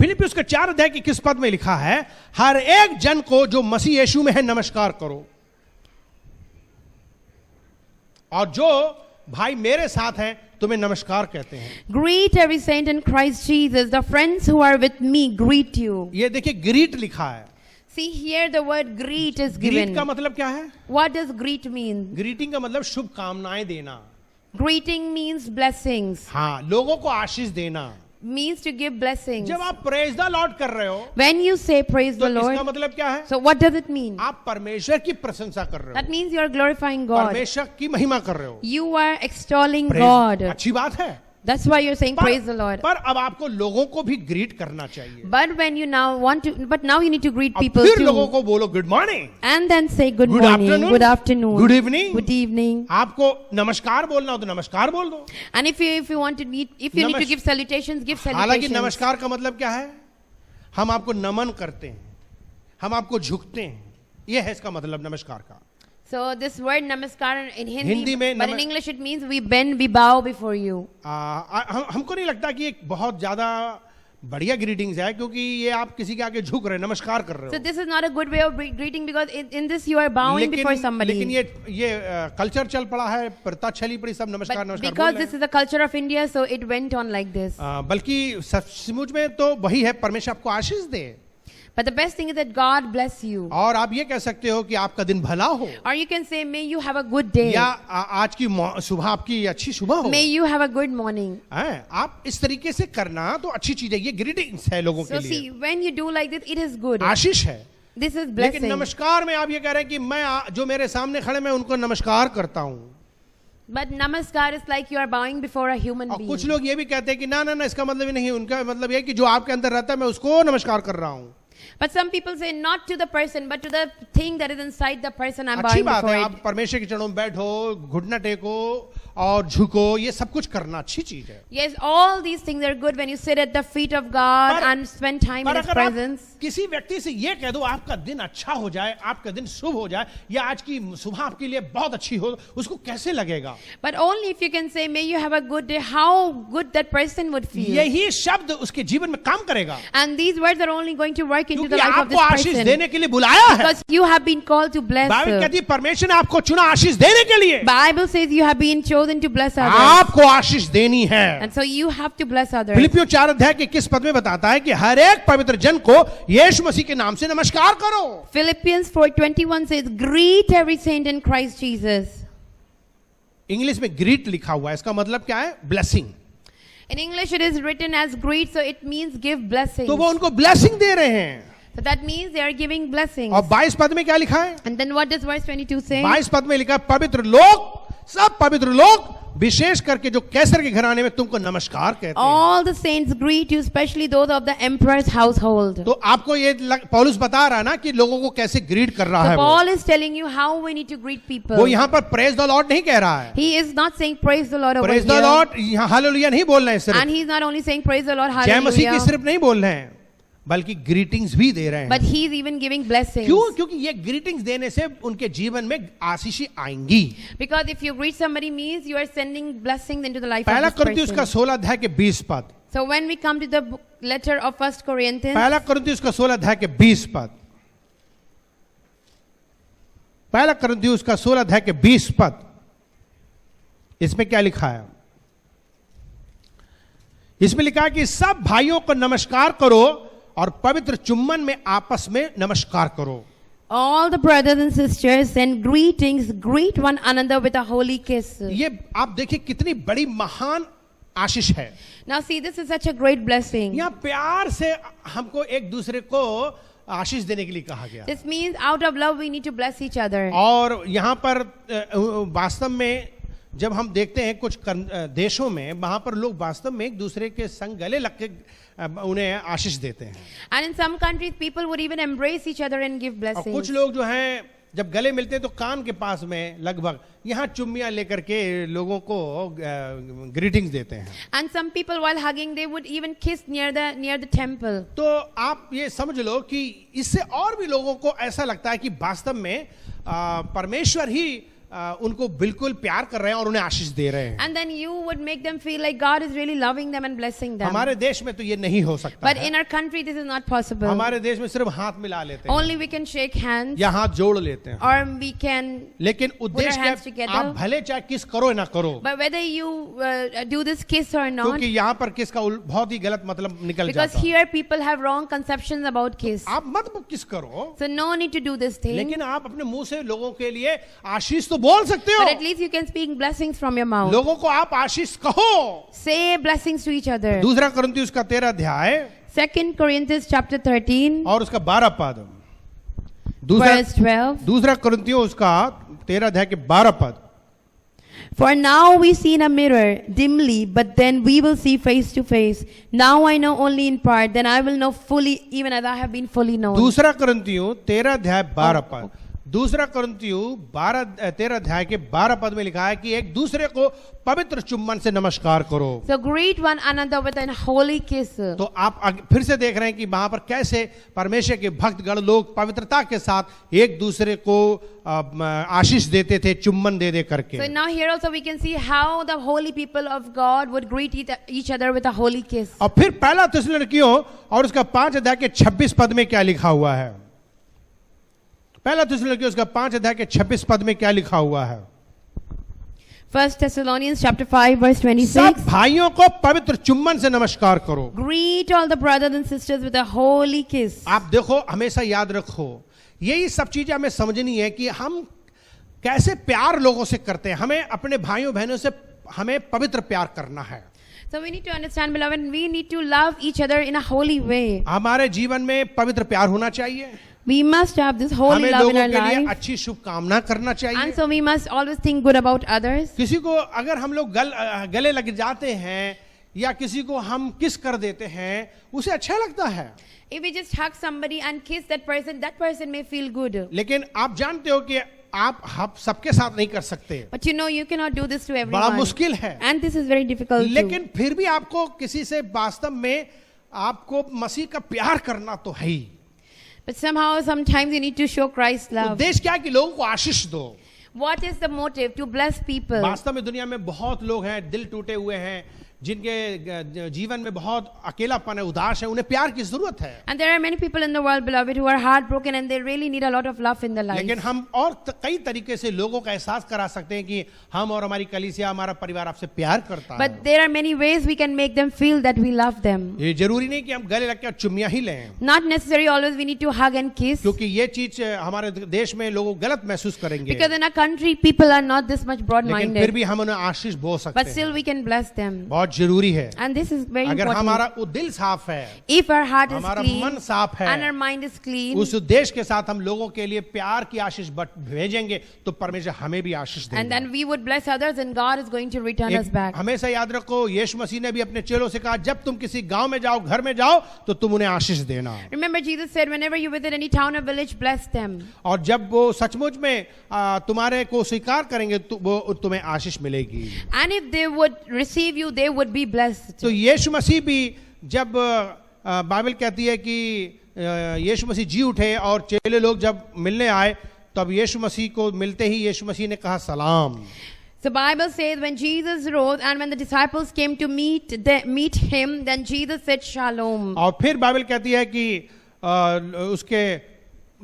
फिलिपियों उसका 4:21 पद में लिखा है, हर एक जन को जो मसीह यीशु में है नमस्कार करो, और जो भाई मेरे साथ हैं तुम्हें नमस्कार कहते हैं। Greet every saint in Christ Jesus. The friends who are with me greet you. ये देखिए ग्रीट लिखा है। See here the word greet is greet given. का मतलब क्या है? What does greet mean? Greeting का मतलब शुभकामनाएं देना। Greeting means blessings. हाँ, लोगों को आशीष देना। Means to give blessings. जब आप प्रेज द लॉर्ड कर रहे हो When you say praise तो the इसका Lord, मतलब क्या है? so what does it mean? आप परमेश्वर की प्रशंसा कर रहे That हो, means you are glorifying God. परमेश्वर की महिमा कर रहे हो। You are extolling Praise- God. अच्छी बात है, That's why you're saying praise the Lord. पर अब आपको लोगों को भी ग्रीट करना चाहिए। But when you now want to, but now you need to greet अब people फिर लोगों too. को बोलो good morning, And then say good Good morning, afternoon, good afternoon, good evening. good evening. आपको नमस्कार बोलना हो तो नमस्कार बोल दो। And if you want to meet, if you need to नमस्- give salutations, give हालांकि salutations. नमस्कार का मतलब क्या है? हम आपको नमन करते हैं, हम आपको झुकते हैं, ये है इसका मतलब नमस्कार का। So this word namaskar in Hindi Hindi, में but in English it means we bend, we bow before you. हमको नहीं लगता कि एक बहुत ज्यादा बढ़िया ग्रीटिंग्स है, क्योंकि ये आप किसी के आगे झुक रहे हैं, नमस्कार कर रहे So हो। this is not a good way of greeting because in this you are bowing before लेकिन somebody. ये कल्चर चल पड़ा है, प्रथा चली पड़ी, सब नमस्कार But नमस्कार because बोल this रहे is the culture of India, so it went on like this. हैं। बल्कि सचमुच में तो वही है, परमेश्वर आपको आशीष दे, But the best thing is that God bless you. और आप ये कह सकते हो कि आपका दिन भला हो, Or you can say, may you have a good day. या आज की सुबह आपकी अच्छी सुबह हो। May you have a good morning. हैं? आप इस तरीके से करना तो अच्छी चीज है, ये ग्रीटिंग्स है लोगों के So लिए, see, when you do like this, it is good. आशीष है। This is लेकिन blessing. नमस्कार में आप ये कह रहे हैं कि मैं जो मेरे सामने खड़े मैं उनको नमस्कार करता हूँ, But namaskar is like you are bowing before a human और being. कुछ लोग ये भी कहते हैं कि ना ना ना, इसका मतलब ये नहीं, उनका मतलब ये है कि जो आपके अंदर रहता है मैं उसको नमस्कार कर रहा हूँ। But some people say not to the person, but to the thing that is inside the person I'm अच्छी bowing बात before है, it. आप परमेश्वर के चरणों में बैठो, घुटना टेको और झुको, ये सब कुछ करना अच्छी चीज है। Yes, all these things are good when you sit at the feet of God पर- and spend time पर in His अगर आप presence. किसी व्यक्ति से ये कह दो आपका दिन अच्छा हो जाए, आपका दिन शुभ हो जाए, या आज की सुबह आपके लिए बहुत अच्छी हो, उसको कैसे लगेगा? But only if you can say, may you have a good day, how good that person would feel. यही शब्द उसके जीवन में काम करेगा, And these words are only going to work into the क्योंकि life of आपको this आशीष person. देने के लिए बुलाया है। Because you have been called to bless. Bible कहती है परमेश्वर ने आपको चुना आशीष देने के लिए, Bible says you have been chosen to bless others. आपको आशीष देनी है। And so you have to bless others. फिलिपियों 4 अध्याय के 21 पद में बताता है कि हर एक पवित्र जन को यीशु मसीह के नाम से नमस्कार करो। Philippians 4:21 says, greet every saint in Christ Jesus. English में ग्रीट लिखा हुआ है, इसका मतलब क्या है? Blessing. In English it is written as greet, so it means give blessings. तो वो उनको ब्लेसिंग दे रहे हैं। So that means they are giving blessings. और 22 पद में क्या लिखा है? And then what does verse 22 say? 22 पद में लिखा है पवित्र लोग, सब पवित्र लोग, विशेष करके जो कैसर के घराने में तुमको नमस्कार कहते हैं। All the saints greet you, especially those of the emperor's household. तो आपको ये पौलुस बता रहा है ना कि लोगों को कैसे ग्रीट कर रहा So है Paul is telling you how we need to greet people. वो यहाँ पर प्रेज द लॉर्ड नहीं कह रहा है। He is not saying praise the Lord over praise the here. Lord यहाँ हालेलुया नहीं बोल रहे हैं सिर्फ, And he's not only saying praise the Lord, जय मसीह की hallelujah, सिर्फ नहीं बोल रहे हैं, बल्कि ग्रीटिंग्स भी दे रहे but हैं। he's even giving blessings. क्यों? क्योंकि ये ग्रीटिंग्स देने से उनके जीवन में आशीषें आएंगी। Because if you greet somebody means you are sending blessings into the life पहला of this कुरिन्थियों उसका person. 16 अध्याय के 20 पद, So when we come to the letter of 1 Corinthians, पहला कुरिन्थियों उसका 16 अध्याय के 20 पद, पहला कुरिन्थियों उसका 16 अध्याय के 20 पद, इसमें क्या लिखा है? इसमें लिखा है कि सब भाइयों को नमस्कार करो और पवित्र चुम्बन में आपस में नमस्कार करो। all the brothers and sisters send greetings, greet one another with a holy kiss. ये आप देखिए कितनी बड़ी महान आशीष है। Now see, this is such a great blessing. यहाँ प्यार से हमको एक दूसरे को आशीष देने के लिए कहा गया। This means out of love we need to bless each other. और यहाँ पर वास्तव में जब हम देखते हैं कुछ देशों में, वहां पर लोग वास्तव में एक दूसरे के संग गले लग के उन्हें आशीष देते हैं। And in some countries people would even embrace each other and give और blessings. कुछ लोग जो हैं जब गले मिलते हैं तो कान के पास में लगभग यहाँ चुम्मियां लेकर के लोगों को ग्रीटिंग्स देते हैं। And some people while hugging they would even kiss near the temple. तो आप ये समझ लो कि इससे और भी लोगों को ऐसा लगता है कि वास्तव में परमेश्वर ही उनको बिल्कुल प्यार कर रहे हैं और उन्हें आशीष दे रहे हैं। And then you would make them feel like God is really loving them and blessing them. हमारे देश में तो ये नहीं हो सकता But है। in our country this is not possible. हमारे देश में सिर्फ हाथ मिला लेते हैं Only we can shake hands या हाथ जोड़ लेते हैं, or we can, लेकिन उद्देश्य our hands क्या? together. आप भले चाहे किस करो ना करो, but whether you do this kiss or not, क्योंकि यहाँ पर किस का बहुत ही गलत मतलब निकल because जाता है। here people have wrong conceptions about kiss. आप मत किस करो, So no need to do this thing. लेकिन आप अपने मुंह से लोगों के लिए आशीष तो बोल सकते But हो। at least you can speak blessings from your mouth. लोगों को आप आशीष कहो। Say blessings to each other. दूसरा कुरिन्थियों उसका 13 अध्याय 2 Corinthians chapter 13 और उसका 12 पद, verse 12. दूसरा कुरिन्थियों उसका 13 अध्याय के 12 पद। For now we see in a mirror dimly, but then we will see face to face. Now I know only in part, then I will know fully, even as I have been fully known. दूसरा कुरिन्थियों 13 अध्याय 12 पद, दूसरा कुरिन्थियों 13 अध्याय के 12 पद में लिखा है कि एक दूसरे को पवित्र चुम्बन से नमस्कार करो। So greet one another with a holy kiss. तो आप फिर से देख रहे हैं कि वहां पर कैसे परमेश्वर के भक्तगण लोग पवित्रता के साथ एक दूसरे को आशीष देते थे चुम्बन दे दे करके। So now here also we can see how the holy people of God would greet each other with a holy kiss. और फिर पहला थिस्सलुनीकियों और उसका 5 अध्याय के 26 पद में क्या लिखा हुआ है? पहला थिस्सलुनीकियों उसका 5 अध्याय के 26 पद में क्या लिखा हुआ है? 1 Thessalonians chapter 5 verse सब 26. भाइयों को पवित्र चुम्बन से नमस्कार करो। Greet all the brothers and sisters with a holy kiss. आप देखो, हमेशा याद रखो, यही सब चीजें हमें समझनी है कि हम कैसे प्यार लोगों से करते हैं। हमें अपने भाइयों बहनों से हमें पवित्र प्यार करना है। So we need to understand, beloved, we need to love each other in a holy way. हमारे जीवन में पवित्र प्यार होना चाहिए। We must have this holy हमें love in लोगों our के लिए life. अच्छी शुभकामना करना चाहिए. And so we must always think good about others. किसी को अगर हम लोग गले लग जाते हैं या किसी को हम किस कर देते हैं, उसे अच्छा लगता है. If we just hug somebody and kiss that person may feel good. लेकिन आप जानते हो कि आप सबके साथ नहीं कर सकते. But you know you cannot do this to बड़ा everyone. मुश्किल है. And this is very difficult too. लेकिन फिर भी आपको किसी से वास्तव में आपको मसीह का प्यार करना तो है ही. But somehow, sometimes you need to show Christ's love. उद्देश्य क्या है कि लोगों को आशीष दो. What is the motive? To bless people. वास्तव में दुनिया में बहुत लोग हैं, दिल टूटे हुए हैं, जिनके जीवन में बहुत अकेलापन है, उदास है, उन्हें प्यार की जरूरत है. And there are many people in the world, beloved, who are heartbroken and they really need a lot of love in their life. लेकिन हम और कई तरीके से लोगों का एहसास करा सकते हैं कि हम और हमारी कलीसिया, हमारा परिवार आपसे प्यार करता है. But there are many ways we can make them feel that we love them. ये जरूरी नहीं कि हम गले लग के चुम्मियां ही लें, Not necessarily always we need to hug and kiss. क्योंकि ये चीज हमारे देश में लोग गलत महसूस करेंगे. Because in our country, people are not this much लेकिन फिर broad-minded. भी हम उन्हें आशीष बोल सकते But हैं. still we can bless them. बहुत जरूरी है. And this is very अगर important. हमारा वो दिल साफ है, If our heart is हमारा clean मन साफ है, and our mind is clean, उस उद्देश्य के साथ हम लोगों के लिए प्यार की आशीष भेजेंगे तो परमेश्वर हमें भी आशीष and देगा. then we would bless others and God is going to return us back. हमेशा याद रखो, यीशु मसीह ने भी अपने चेलों से कहा, जब तुम किसी गांव में जाओ, घर में जाओ, तो तुम उन्हें आशीष देना. Remember Jesus said, whenever you visit any town or village, bless them. और जब वो सचमुच में तुम्हारे को स्वीकार करेंगे तो वो तुम्हें आशीष मिलेगी. And if they would receive you, they would be blessed. तो यीशु मसीह भी जब बाइबल कहती है कि यीशु मसीह जी उठे और चेले लोग जब मिलने आए, तब यीशु मसीह को मिलते ही यीशु मसीह ने कहा सलाम. The Bible says when Jesus rose and when the disciples came to meet him, then Jesus said shalom. और फिर बाइबल कहती है कि उसके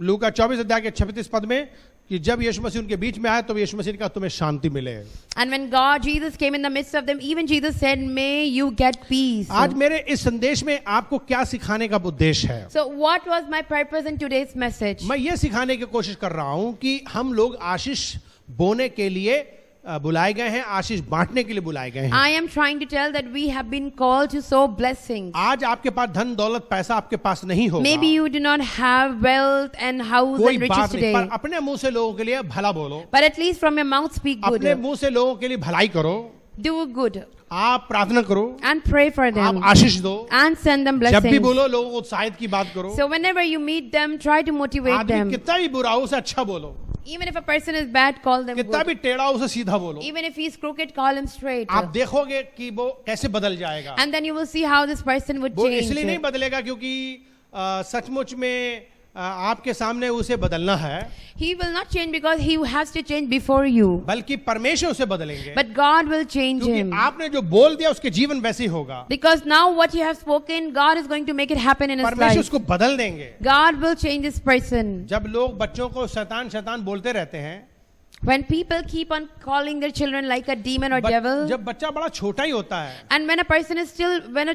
लूका 24 अध्याय के 36 पद में कि जब यीशु मसीह उनके बीच में आए तो यीशु मसीह ने कहा तुम्हें शांति मिले. And when Jesus came in the midst of them, even Jesus said, may you get peace. आज मेरे इस संदेश में आपको क्या सिखाने का उद्देश्य है? So what was my purpose in today's message? मैं ये सिखाने की कोशिश कर रहा हूं कि हम लोग आशीष बोने के लिए बुलाए गए हैं, आशीष बांटने के लिए बुलाए गए हैं. I am trying to tell that we have been called to sow blessings. आज आपके पास धन दौलत पैसा आपके पास नहीं होगा, Maybe you do not have wealth and house कोई and riches बात नहीं, today. पर अपने मुंह से लोगों के लिए भला बोलो. But at least from your mouth speak अपने good. मुंह से लोगों के लिए भलाई करो. Do good आप प्रार्थना करो, and pray for आप them आशीष दो. and send them जब भी blessings. बोलो लोगों को उत्साहित की बात करो. So whenever you meet them, try to motivate आदमी them. कितना भी बुरा हो उसे अच्छा बोलो, Even if a person is bad, call them कितना good. भी टेढ़ा हो उसे सीधा बोलो. Even if he's crooked, call him straight. आप देखोगे कि वो कैसे बदल जाएगा. And then you will see how this person would वो change. इसलिए नहीं बदलेगा क्योंकि सचमुच में आपके सामने उसे बदलना है, He will not change because he has to change before you. बल्कि परमेश्वर उसे बदलेंगे. But God will change क्योंकि him. आपने जो बोल दिया उसके जीवन वैसे ही होगा. Because now what you have spoken, God is going to make it happen in his परमेश्वर life. उसको बदल देंगे. God will change this person. जब लोग बच्चों को शैतान शैतान बोलते रहते हैं, When people keep on calling their children like a demon or devil, जब बच्चा बड़ा छोटा ही होता है, and when a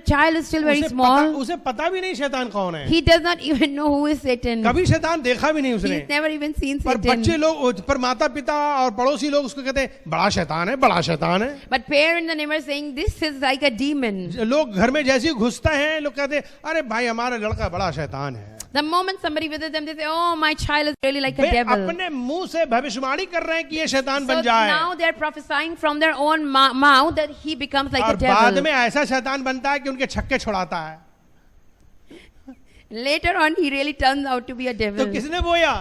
child is still very small, उसे पता भी नहीं शैतान कौन है. he does not even know who is Satan. कभी शैतान देखा भी नहीं उसने. He's never even seen पर बच्चे Satan. लोग, पर माता पिता और पड़ोसी लोग उसको कहते हैं बड़ा शैतान है, बड़ा शैतान है. But parents and neighbors saying this is like a demon. लोग घर में जैसे ही घुसता है, लोग कहते हैं अरे भाई हमारा लड़का बड़ा शैतान है. The moment somebody visits them, they say, "Oh, my child is really like a way devil." अपने मुंह से भविष्यवाणी कर रहे हैं कि ये शैतान So बन जाए, now they are prophesying from their own mouth that he becomes like और a बाद devil. में ऐसा शैतान बनता है कि उनके छक्के छुड़ाता है. Later on, he really turns out to be a तो devil. किसने बोया?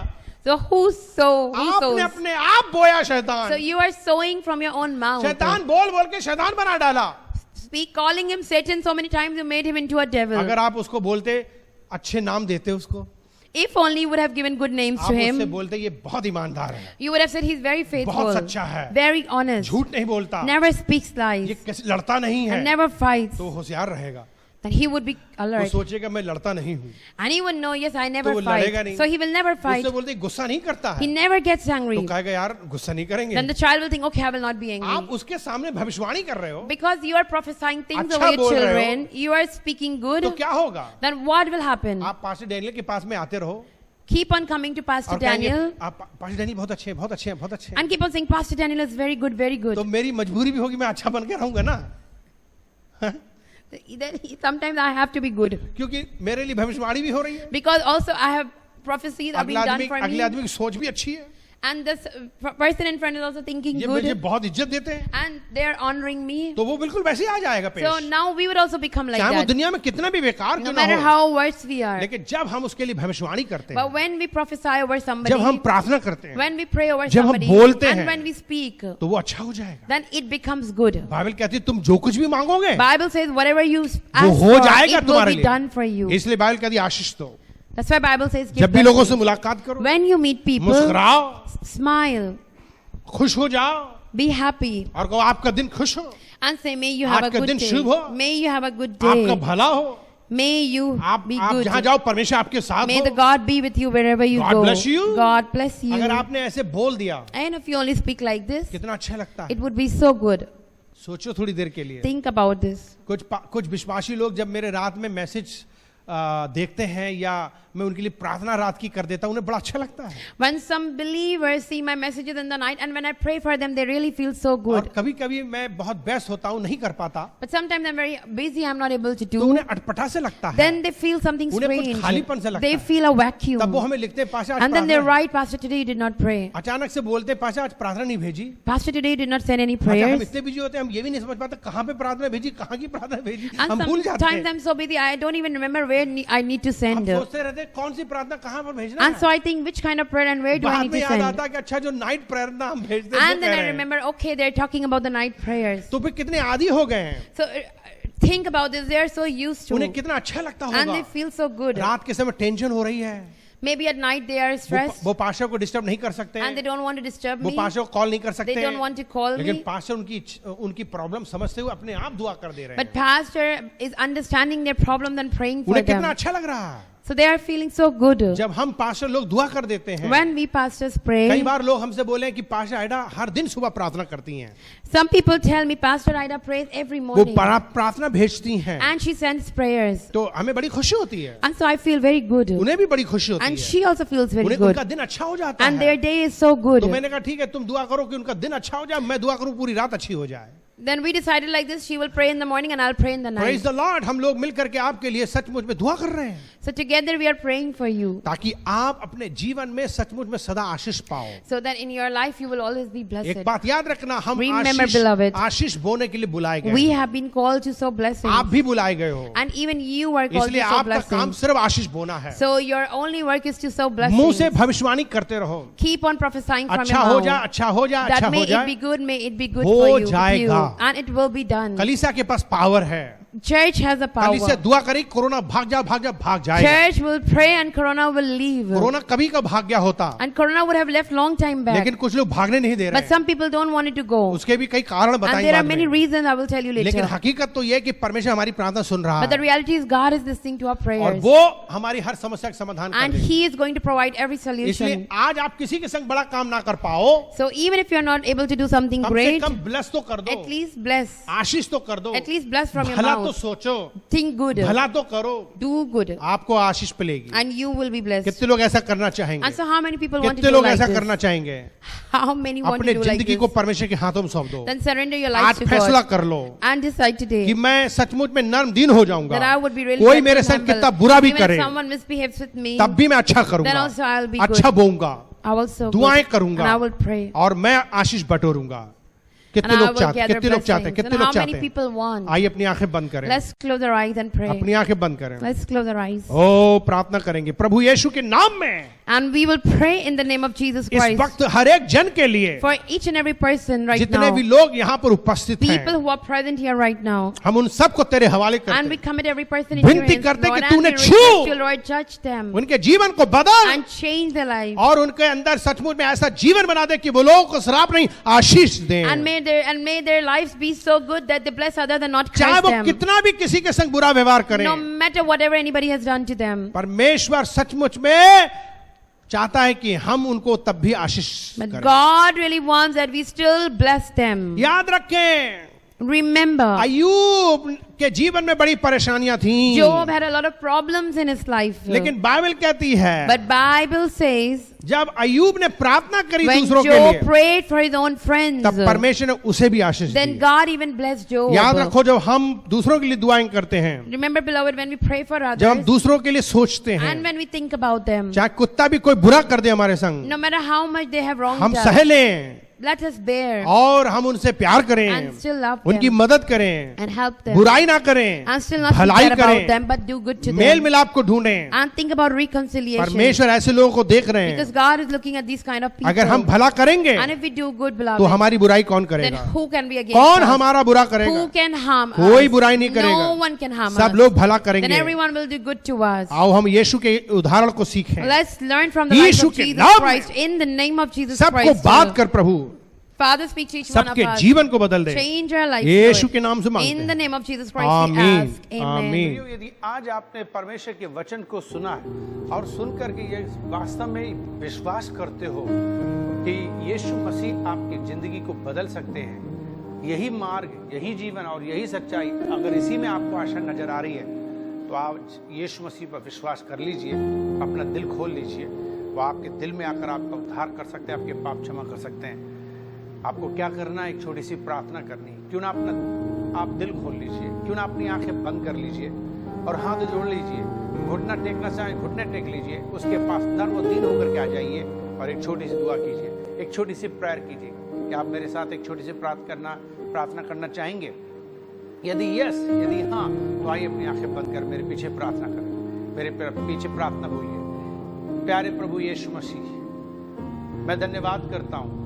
So who sows? आपने अपने आप बोया So शैतान. you are sowing from your own mouth. शैतान बोल बोल के शैतान बना डाला. Speak, calling him Satan so many times, you made him into a devil. अगर आप उसको बोलते, अच्छे नाम देते उसको, If only you would have given good names आप to उससे him, बोलते ये बहुत ईमानदार है, you would have said he's very faithful, बहुत सच्चा है, very honest, झूठ नहीं बोलता, never speaks ये lies, कैसे लड़ता नहीं है, and never fights, तो होशियार रहेगा. that he would be वो alert. सोचेगा मैं लड़ता नहीं हूँ. And he would know, yes, I तो never वो लड़ेगा fight. नहीं. So he will never fight. उससे बोलते गुस्सा नहीं करता He है, never gets angry. तो कहेगा यार गुस्सा नहीं करेंगे. Then the child will think, okay, I will not be आप angry. उसके सामने भविष्यवाणी कर रहे हो, Because you are prophesying things अच्छा over your बोल रहे हो. children, you are speaking good, तो क्या होगा? then what will happen? आप पास्टर डैनियल के पास में आते रहो Keep on coming to Pastor और कहेंगे Daniel आप पास्टर डैनियल बहुत अच्छे हैं, बहुत अच्छे हैं, बहुत अच्छे हैं. and keep on saying, Pastor Daniel is very good, very good. तो मेरी मजबूरी भी होगी, मैं अच्छा बन के रहूंगा ना, Then sometimes I have to be good. क्योंकि मेरे लिए भविष्यवाणी भी हो रही है. Because also I have prophecies are being done for अगले me. आदमी की सोच भी अच्छी है, And this person in front is also thinking ये मुझे good. बहुत इज्जत देते हैं, And they're honoring me. तो वो बिल्कुल वैसे ही आ जाएगा So पेश, now we would also become like चाहे वो that. दुनिया में कितना भी बेकार No क्यों ना matter हो, how worse we are. लेकिन जब हम उसके लिए भविष्यवाणी करते हैं, But when we prophesy over somebody, जब हम प्रार्थना करते हैं, when we pray over जब हम somebody, बोलते हैं, and when we speak, तो वो अच्छा हो जाएगा। then it becomes good. Bible कहती है तुम जो कुछ भी मांगोगे Bible says whatever you वो ask हो for, जाएगा it will तुम्हारे be done for लिए। you. इसलिए बाइबल कहती है आशीष दो, That's why Bible says give जब भी लोगों से blessings. मुलाकात करो, When you meet people, मुस्कुराओ, smile, खुश हो जाओ be happy, और कहो आपका दिन खुश हो, and say may you have a आज का good दिन day. शुभ हो, May you have a good आपका day. भला हो, May you आप be जहाँ good. जाओ परमेश्वर आपके साथ May हो। the God be with you wherever you God go. bless you. God bless you. अगर आपने ऐसे बोल दिया And if you only speak like this, कितना अच्छा लगता है। it would be so good. सोचो थोड़ी देर के लिए, Think about this. कुछ विश्वासी लोग जब मेरे रात में मैसेज देखते हैं या मैं उनके लिए प्रार्थना रात की कर देता हूं, उन्हें बड़ा अच्छा लगता है। When some believers see my messages in the night and when I pray for them, they really feel so और good. कभी कभी मैं बहुत व्यस्त होता हूं, नहीं कर पाता, But sometimes I'm very busy, I'm not able to तो do. उन्हें अटपटा से लगता है, Then they feel something उन्हें कुछ strange. खालीपन से लगता They है। feel a तब वो vacuum. हमें लिखते हैं पाशा आज And then they प्रार्थना, write, Pastor, today you did not pray. अचानक से बोलते हैं पाशा आज प्रार्थना नहीं भेजी। Pastor, today you did not send any अच्छा, हम prayers. इतने बिजी होते हैं हम ये भी नहीं समझ पाते कहाँ पे प्रार्थना भेजी, कहाँ की प्रार्थना भेजी, And हम भूल जाते sometimes हैं। I'm so busy, I don't even remember where I need to हम send. सोचते रहते हैं कौन सी प्रार्थना कहाँ पर भेजना And so है। I think which kind of prayer and where do I बाद need में to याद send? आता है कि अच्छा जो नाइट प्रार्थना हम भेजते हैं वो And then कह I रहे हैं। remember, okay, they're talking about the night prayers. तो फिर कितने आदी हो गए हैं, So think about this, they're so used to. उन्हें कितना अच्छा लगता And होगा। they feel so good. रात के समय टेंशन हो रही है, Maybe at night they are stressed वो पाशा को डिस्टर्ब नहीं कर सकते and they हैं, don't want to disturb वो me. पाशा को कॉल नहीं कर सकते They don't हैं, want to call लेकिन me. पाशा उनकी प्रॉब्लम समझते हुए अपने आप दुआ कर दे रहे But हैं। pastor is understanding their problem and praying for उन्हें कितना them. अच्छा लग रहा है। So they are feeling so good. जब हम पास्टर लोग दुआ कर देते हैं, When we pastors कई pray, बार लोग हमसे बोले हैं कि पास्टर आयडा हर दिन सुबह प्रार्थना करती हैं, some people tell me, Pastor Ida prays every वो morning प्रार्थना भेजती हैं, and she sends prayers. तो हमें बड़ी खुशी होती है, And so I feel very good. उन्हें भी बड़ी खुशी होती And है, she also feels very उन्हें good. उनका दिन अच्छा हो जाता And है। their day is so good. तो मैंने कहा ठीक है तुम दुआ करो कि उनका दिन अच्छा हो जाए, मैं दुआ करूं पूरी रात अच्छी हो जाए। Then we decided like this, she will pray in the morning and I'll pray in the night. Praise the Lord, हम लोग मिलकर के आपके लिए सचमुच में दुआ कर रहे हैं, So together we are praying for you. ताकि आप अपने जीवन में सचमुच में सदा आशीष पाओ। So that in your life you will always be एक blessed. बात याद रखना, हम Remember, beloved, आशीष बोने के लिए बुलाए गए We हैं। have been called to sow blessings. आप भी बुलाए गए हो, And even you are called इसलिए to sow आपका काम blessings. सिर्फ आशीष बोना है। So your only work is to sow मुंह से blessings. भविष्यवाणी करते रहो, Keep on prophesying from अच्छा your हो mouth. जाए, अच्छा हो जाए, अच्छा That may हो it be जाए। good, may it be good हो for you, with you. जाएगा। And it will be done. कलीसिया के पास पावर है, Church has a power. कलीसिया दुआ करी कोरोना भाग जा भाग जा भाग जाएगा। Church will pray and Corona will leave. Corona कभी का भाग गया होता, And Corona would have left long time back. लेकिन कुछ लोग भागने नहीं दे रहे But हैं। some people don't want it to go. उसके भी कई कारण And बताएंगे there are बाद many में। reasons I will tell you लेकिन later. हकीकत तो ये है कि परमेश्वर हमारी प्रार्थना सुन रहा But the है reality is God is listening to our और prayers. वो हमारी हर समस्या का समाधान कर And देगा। He is going to provide every इसलिए solution. आज आप किसी के संग बड़ा काम ना कर पाओ, So even if you're not able to do something कम से great, कम ब्लेस तो कर दो, at least bless. आशीष तो कर दो, At least bless from your भला तो mouth. सोचो, Think good. भला तो करो, Do good. आपको आशीष मिलेगी। And you will be blessed. कितने लोग ऐसा करना चाहेंगे? And so how many people want to कितने do लोग like ऐसा this? करना चाहेंगे? How many want अपने to do like जिंदगी को this? परमेश्वर के हाथों में सौंप दो। Then surrender your आज life to फैसला God. कर लो And decide कि today मैं सचमुच में नर्म दीन हो जाऊंगा, that I would be really कोई gentle मेरे and संग humble. कितना बुरा भी Even करे, if someone misbehaves with me, तब भी मैं अच्छा then करूंगा, also I'll be good. अच्छा बोऊंगा, I will sow दुआएं good. करूंगा And I will pray. और मैं आशीष बटोरूंगा। And कितने I लोग will चाहते हैं? gather कितने लोग चाहते हैं? blessings. कितने And लोग how many चाहते हैं? people want? आइए अपनी आंखें बंद करें, Let's close our eyes and pray. अपनी आंखें बंद करें। Let's close our eyes. ओ प्रार्थना करेंगे प्रभु यीशु के नाम में। And we will pray in the name of Jesus इस Christ. वक्त हर एक जन के लिए, For each and every person right जितने now. भी लोग यहाँ पर उपस्थित People हैं, who are present here right now. हम उन सबको तेरे हवाले And we करते हैं। commit every person in your विनती hands, करते हैं Lord, कि तू and we उन्हें request छू, you, Lord, touch them उनके जीवन को बदल and change their lives. और उनके अंदर सचमुच में ऐसा जीवन बना दे कि वो लोगों को श्राप नहीं आशीष दें। And may their lives be so good that they bless others and not चाहे curse वो them. कितना भी किसी के संग बुरा व्यवहार करें, No matter whatever anybody has done to them. परमेश्वर सचमुच में चाहता है कि हम उनको तब भी आशीष But करें। God really wants that we still bless them. याद रखें Remember, अय्यूब के जीवन में बड़ी परेशानियां थी, Job had a lot of problems in his life. लेकिन बाइबल कहती है But Bible says, जब अय्यूब ने प्रार्थना करी when दूसरों के Job लिए, prayed for his own friends, तब परमेश्वर ने उसे भी आशीष then दी। God even blessed Job. याद रखो, जब हम दूसरों के लिए दुआएं करते हैं, Remember, beloved, when we pray for जब हम others दूसरों के लिए सोचते हैं, and when we think about them, चाहे कुत्ता भी कोई बुरा कर दे हमारे संग, no matter how much they have wronged हम us, सह लें let us bear और हम उनसे प्यार करें, and still love उनकी them मदद करें, and help them बुराई ना करें, and still not भलाई forget about करें, them but do good to मेल them मिलाप को ढूंढें। and think about reconciliation, परमेश्वर ऐसे लोगों को देख रहे because हैं। God is looking at these kind of people. अगर हम भला करेंगे And if we do good, तो beloved, हमारी बुराई कौन then करेगा? who can be against कौन us? हमारा बुरा Who करेगा? can harm कोई us? बुराई नहीं No करेगा, one can harm सब us. लोग भला Then करेंगे। everyone will do good to us. आओ हम यीशु के उदाहरण को सीखें। Let's learn from the life Yeshu of के Jesus नाम में Christ in the name of Jesus सबको Christ. बात कर प्रभु Father, speak to each one of सबके us. जीवन को बदल दे। Change our lives. Yeshu Lord. के नाम से मांगते In the हैं। name of Jesus Christ, we आमीन, ask. Amen. आमीन। यदि आज आपने परमेश्वर के वचन को सुना है और सुन करके ये वास्तव में विश्वास करते हो कि यीशु मसीह आपकी जिंदगी को बदल सकते हैं, यही मार्ग, यही जीवन और यही सच्चाई, अगर इसी में आपको आशा नजर आ रही है तो आज यीशु मसीह पर विश्वास कर लीजिए, अपना दिल खोल लीजिए। वो आपके दिल में आकर आपका उद्धार कर सकते हैं, आपके पाप क्षमा कर सकते हैं। आपको क्या करना है? एक छोटी सी प्रार्थना करनी है। क्यों ना अपना आप दिल खोल लीजिए, क्यों ना अपनी आंखें बंद कर लीजिए और हाथ जोड़ लीजिए। घुटना टेकना चाहे घुटने टेक लीजिए, उसके पास नर्म और दीन होकर के आ जाइए और एक छोटी सी दुआ कीजिए, एक छोटी सी प्रेयर कीजिए। क्या आप मेरे साथ एक छोटी सी प्रार्थना करना चाहेंगे? यदि यदि हाँ, तो आइए अपनी आंखें बंद कर मेरे पीछे प्रार्थना करें। मेरे पीछे प्रार्थना बोलिए। प्यारे प्रभु यीशु मसीह, मैं धन्यवाद करता हूँ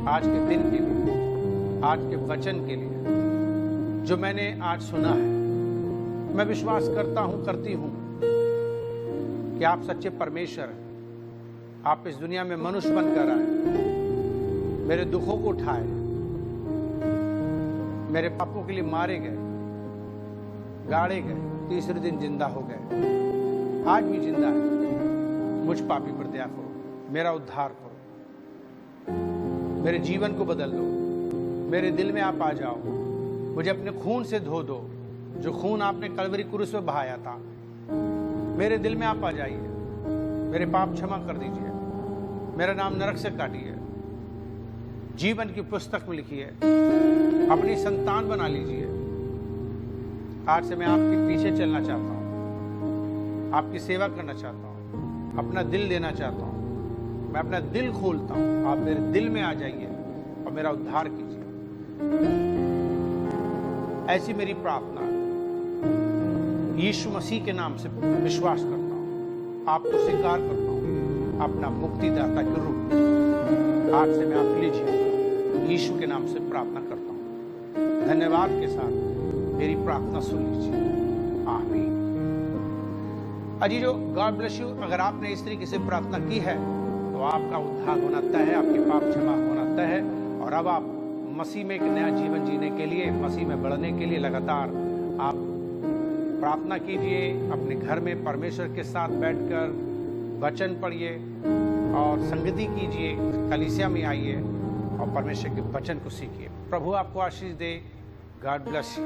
आज के दिन के लिए, आज के वचन के लिए जो मैंने आज सुना है। मैं विश्वास करता हूं, करती हूं कि आप सच्चे परमेश्वर हैं। आप इस दुनिया में मनुष्य बनकर आए, मेरे दुखों को उठाए, मेरे पापों के लिए मारे गए, गाड़े गए, तीसरे दिन जिंदा हो गए, आज भी जिंदा है। मुझ पापी पर दया करो, मेरा उद्धार करो, मेरे जीवन को बदल दो, मेरे दिल में आप आ जाओ, मुझे अपने खून से धो दो, जो खून आपने कलवरी क्रूस में बहाया था। मेरे दिल में आप आ जाइए, मेरे पाप क्षमा कर दीजिए, मेरा नाम नरक से काटिए, जीवन की पुस्तक में लिखिए, अपनी संतान बना लीजिए। आज से मैं आपके पीछे चलना चाहता हूँ, आपकी सेवा करना चाहता हूँ, अपना दिल देना चाहता हूँ। मैं अपना दिल खोलता हूँ, आप मेरे दिल में आ जाइए और मेरा उद्धार कीजिए। ऐसी मेरी प्रार्थना यीशु मसीह के नाम से विश्वास करता हूँ, आपको स्वीकार करता हूँ अपना मुक्तिदाता के रूप में। आज से मैं आप लीजिए, यीशु के नाम से प्रार्थना करता हूँ। धन्यवाद के साथ मेरी प्रार्थना सुन लीजिए। आमीन। अजीजों, गॉड ब्लेस यू। अगर आपने इस तरीके से प्रार्थना की है तो आपका उद्धार होना तय है, आपके पाप क्षमा होना तय है और अब आप मसीह में एक नया जीवन जीने के लिए, मसीह में बढ़ने के लिए लगातार आप प्रार्थना कीजिए। अपने घर में परमेश्वर के साथ बैठकर वचन पढ़िए और संगति कीजिए, कलीसिया में आइए और परमेश्वर के वचन को सीखिए। प्रभु आपको आशीष दे। God bless you.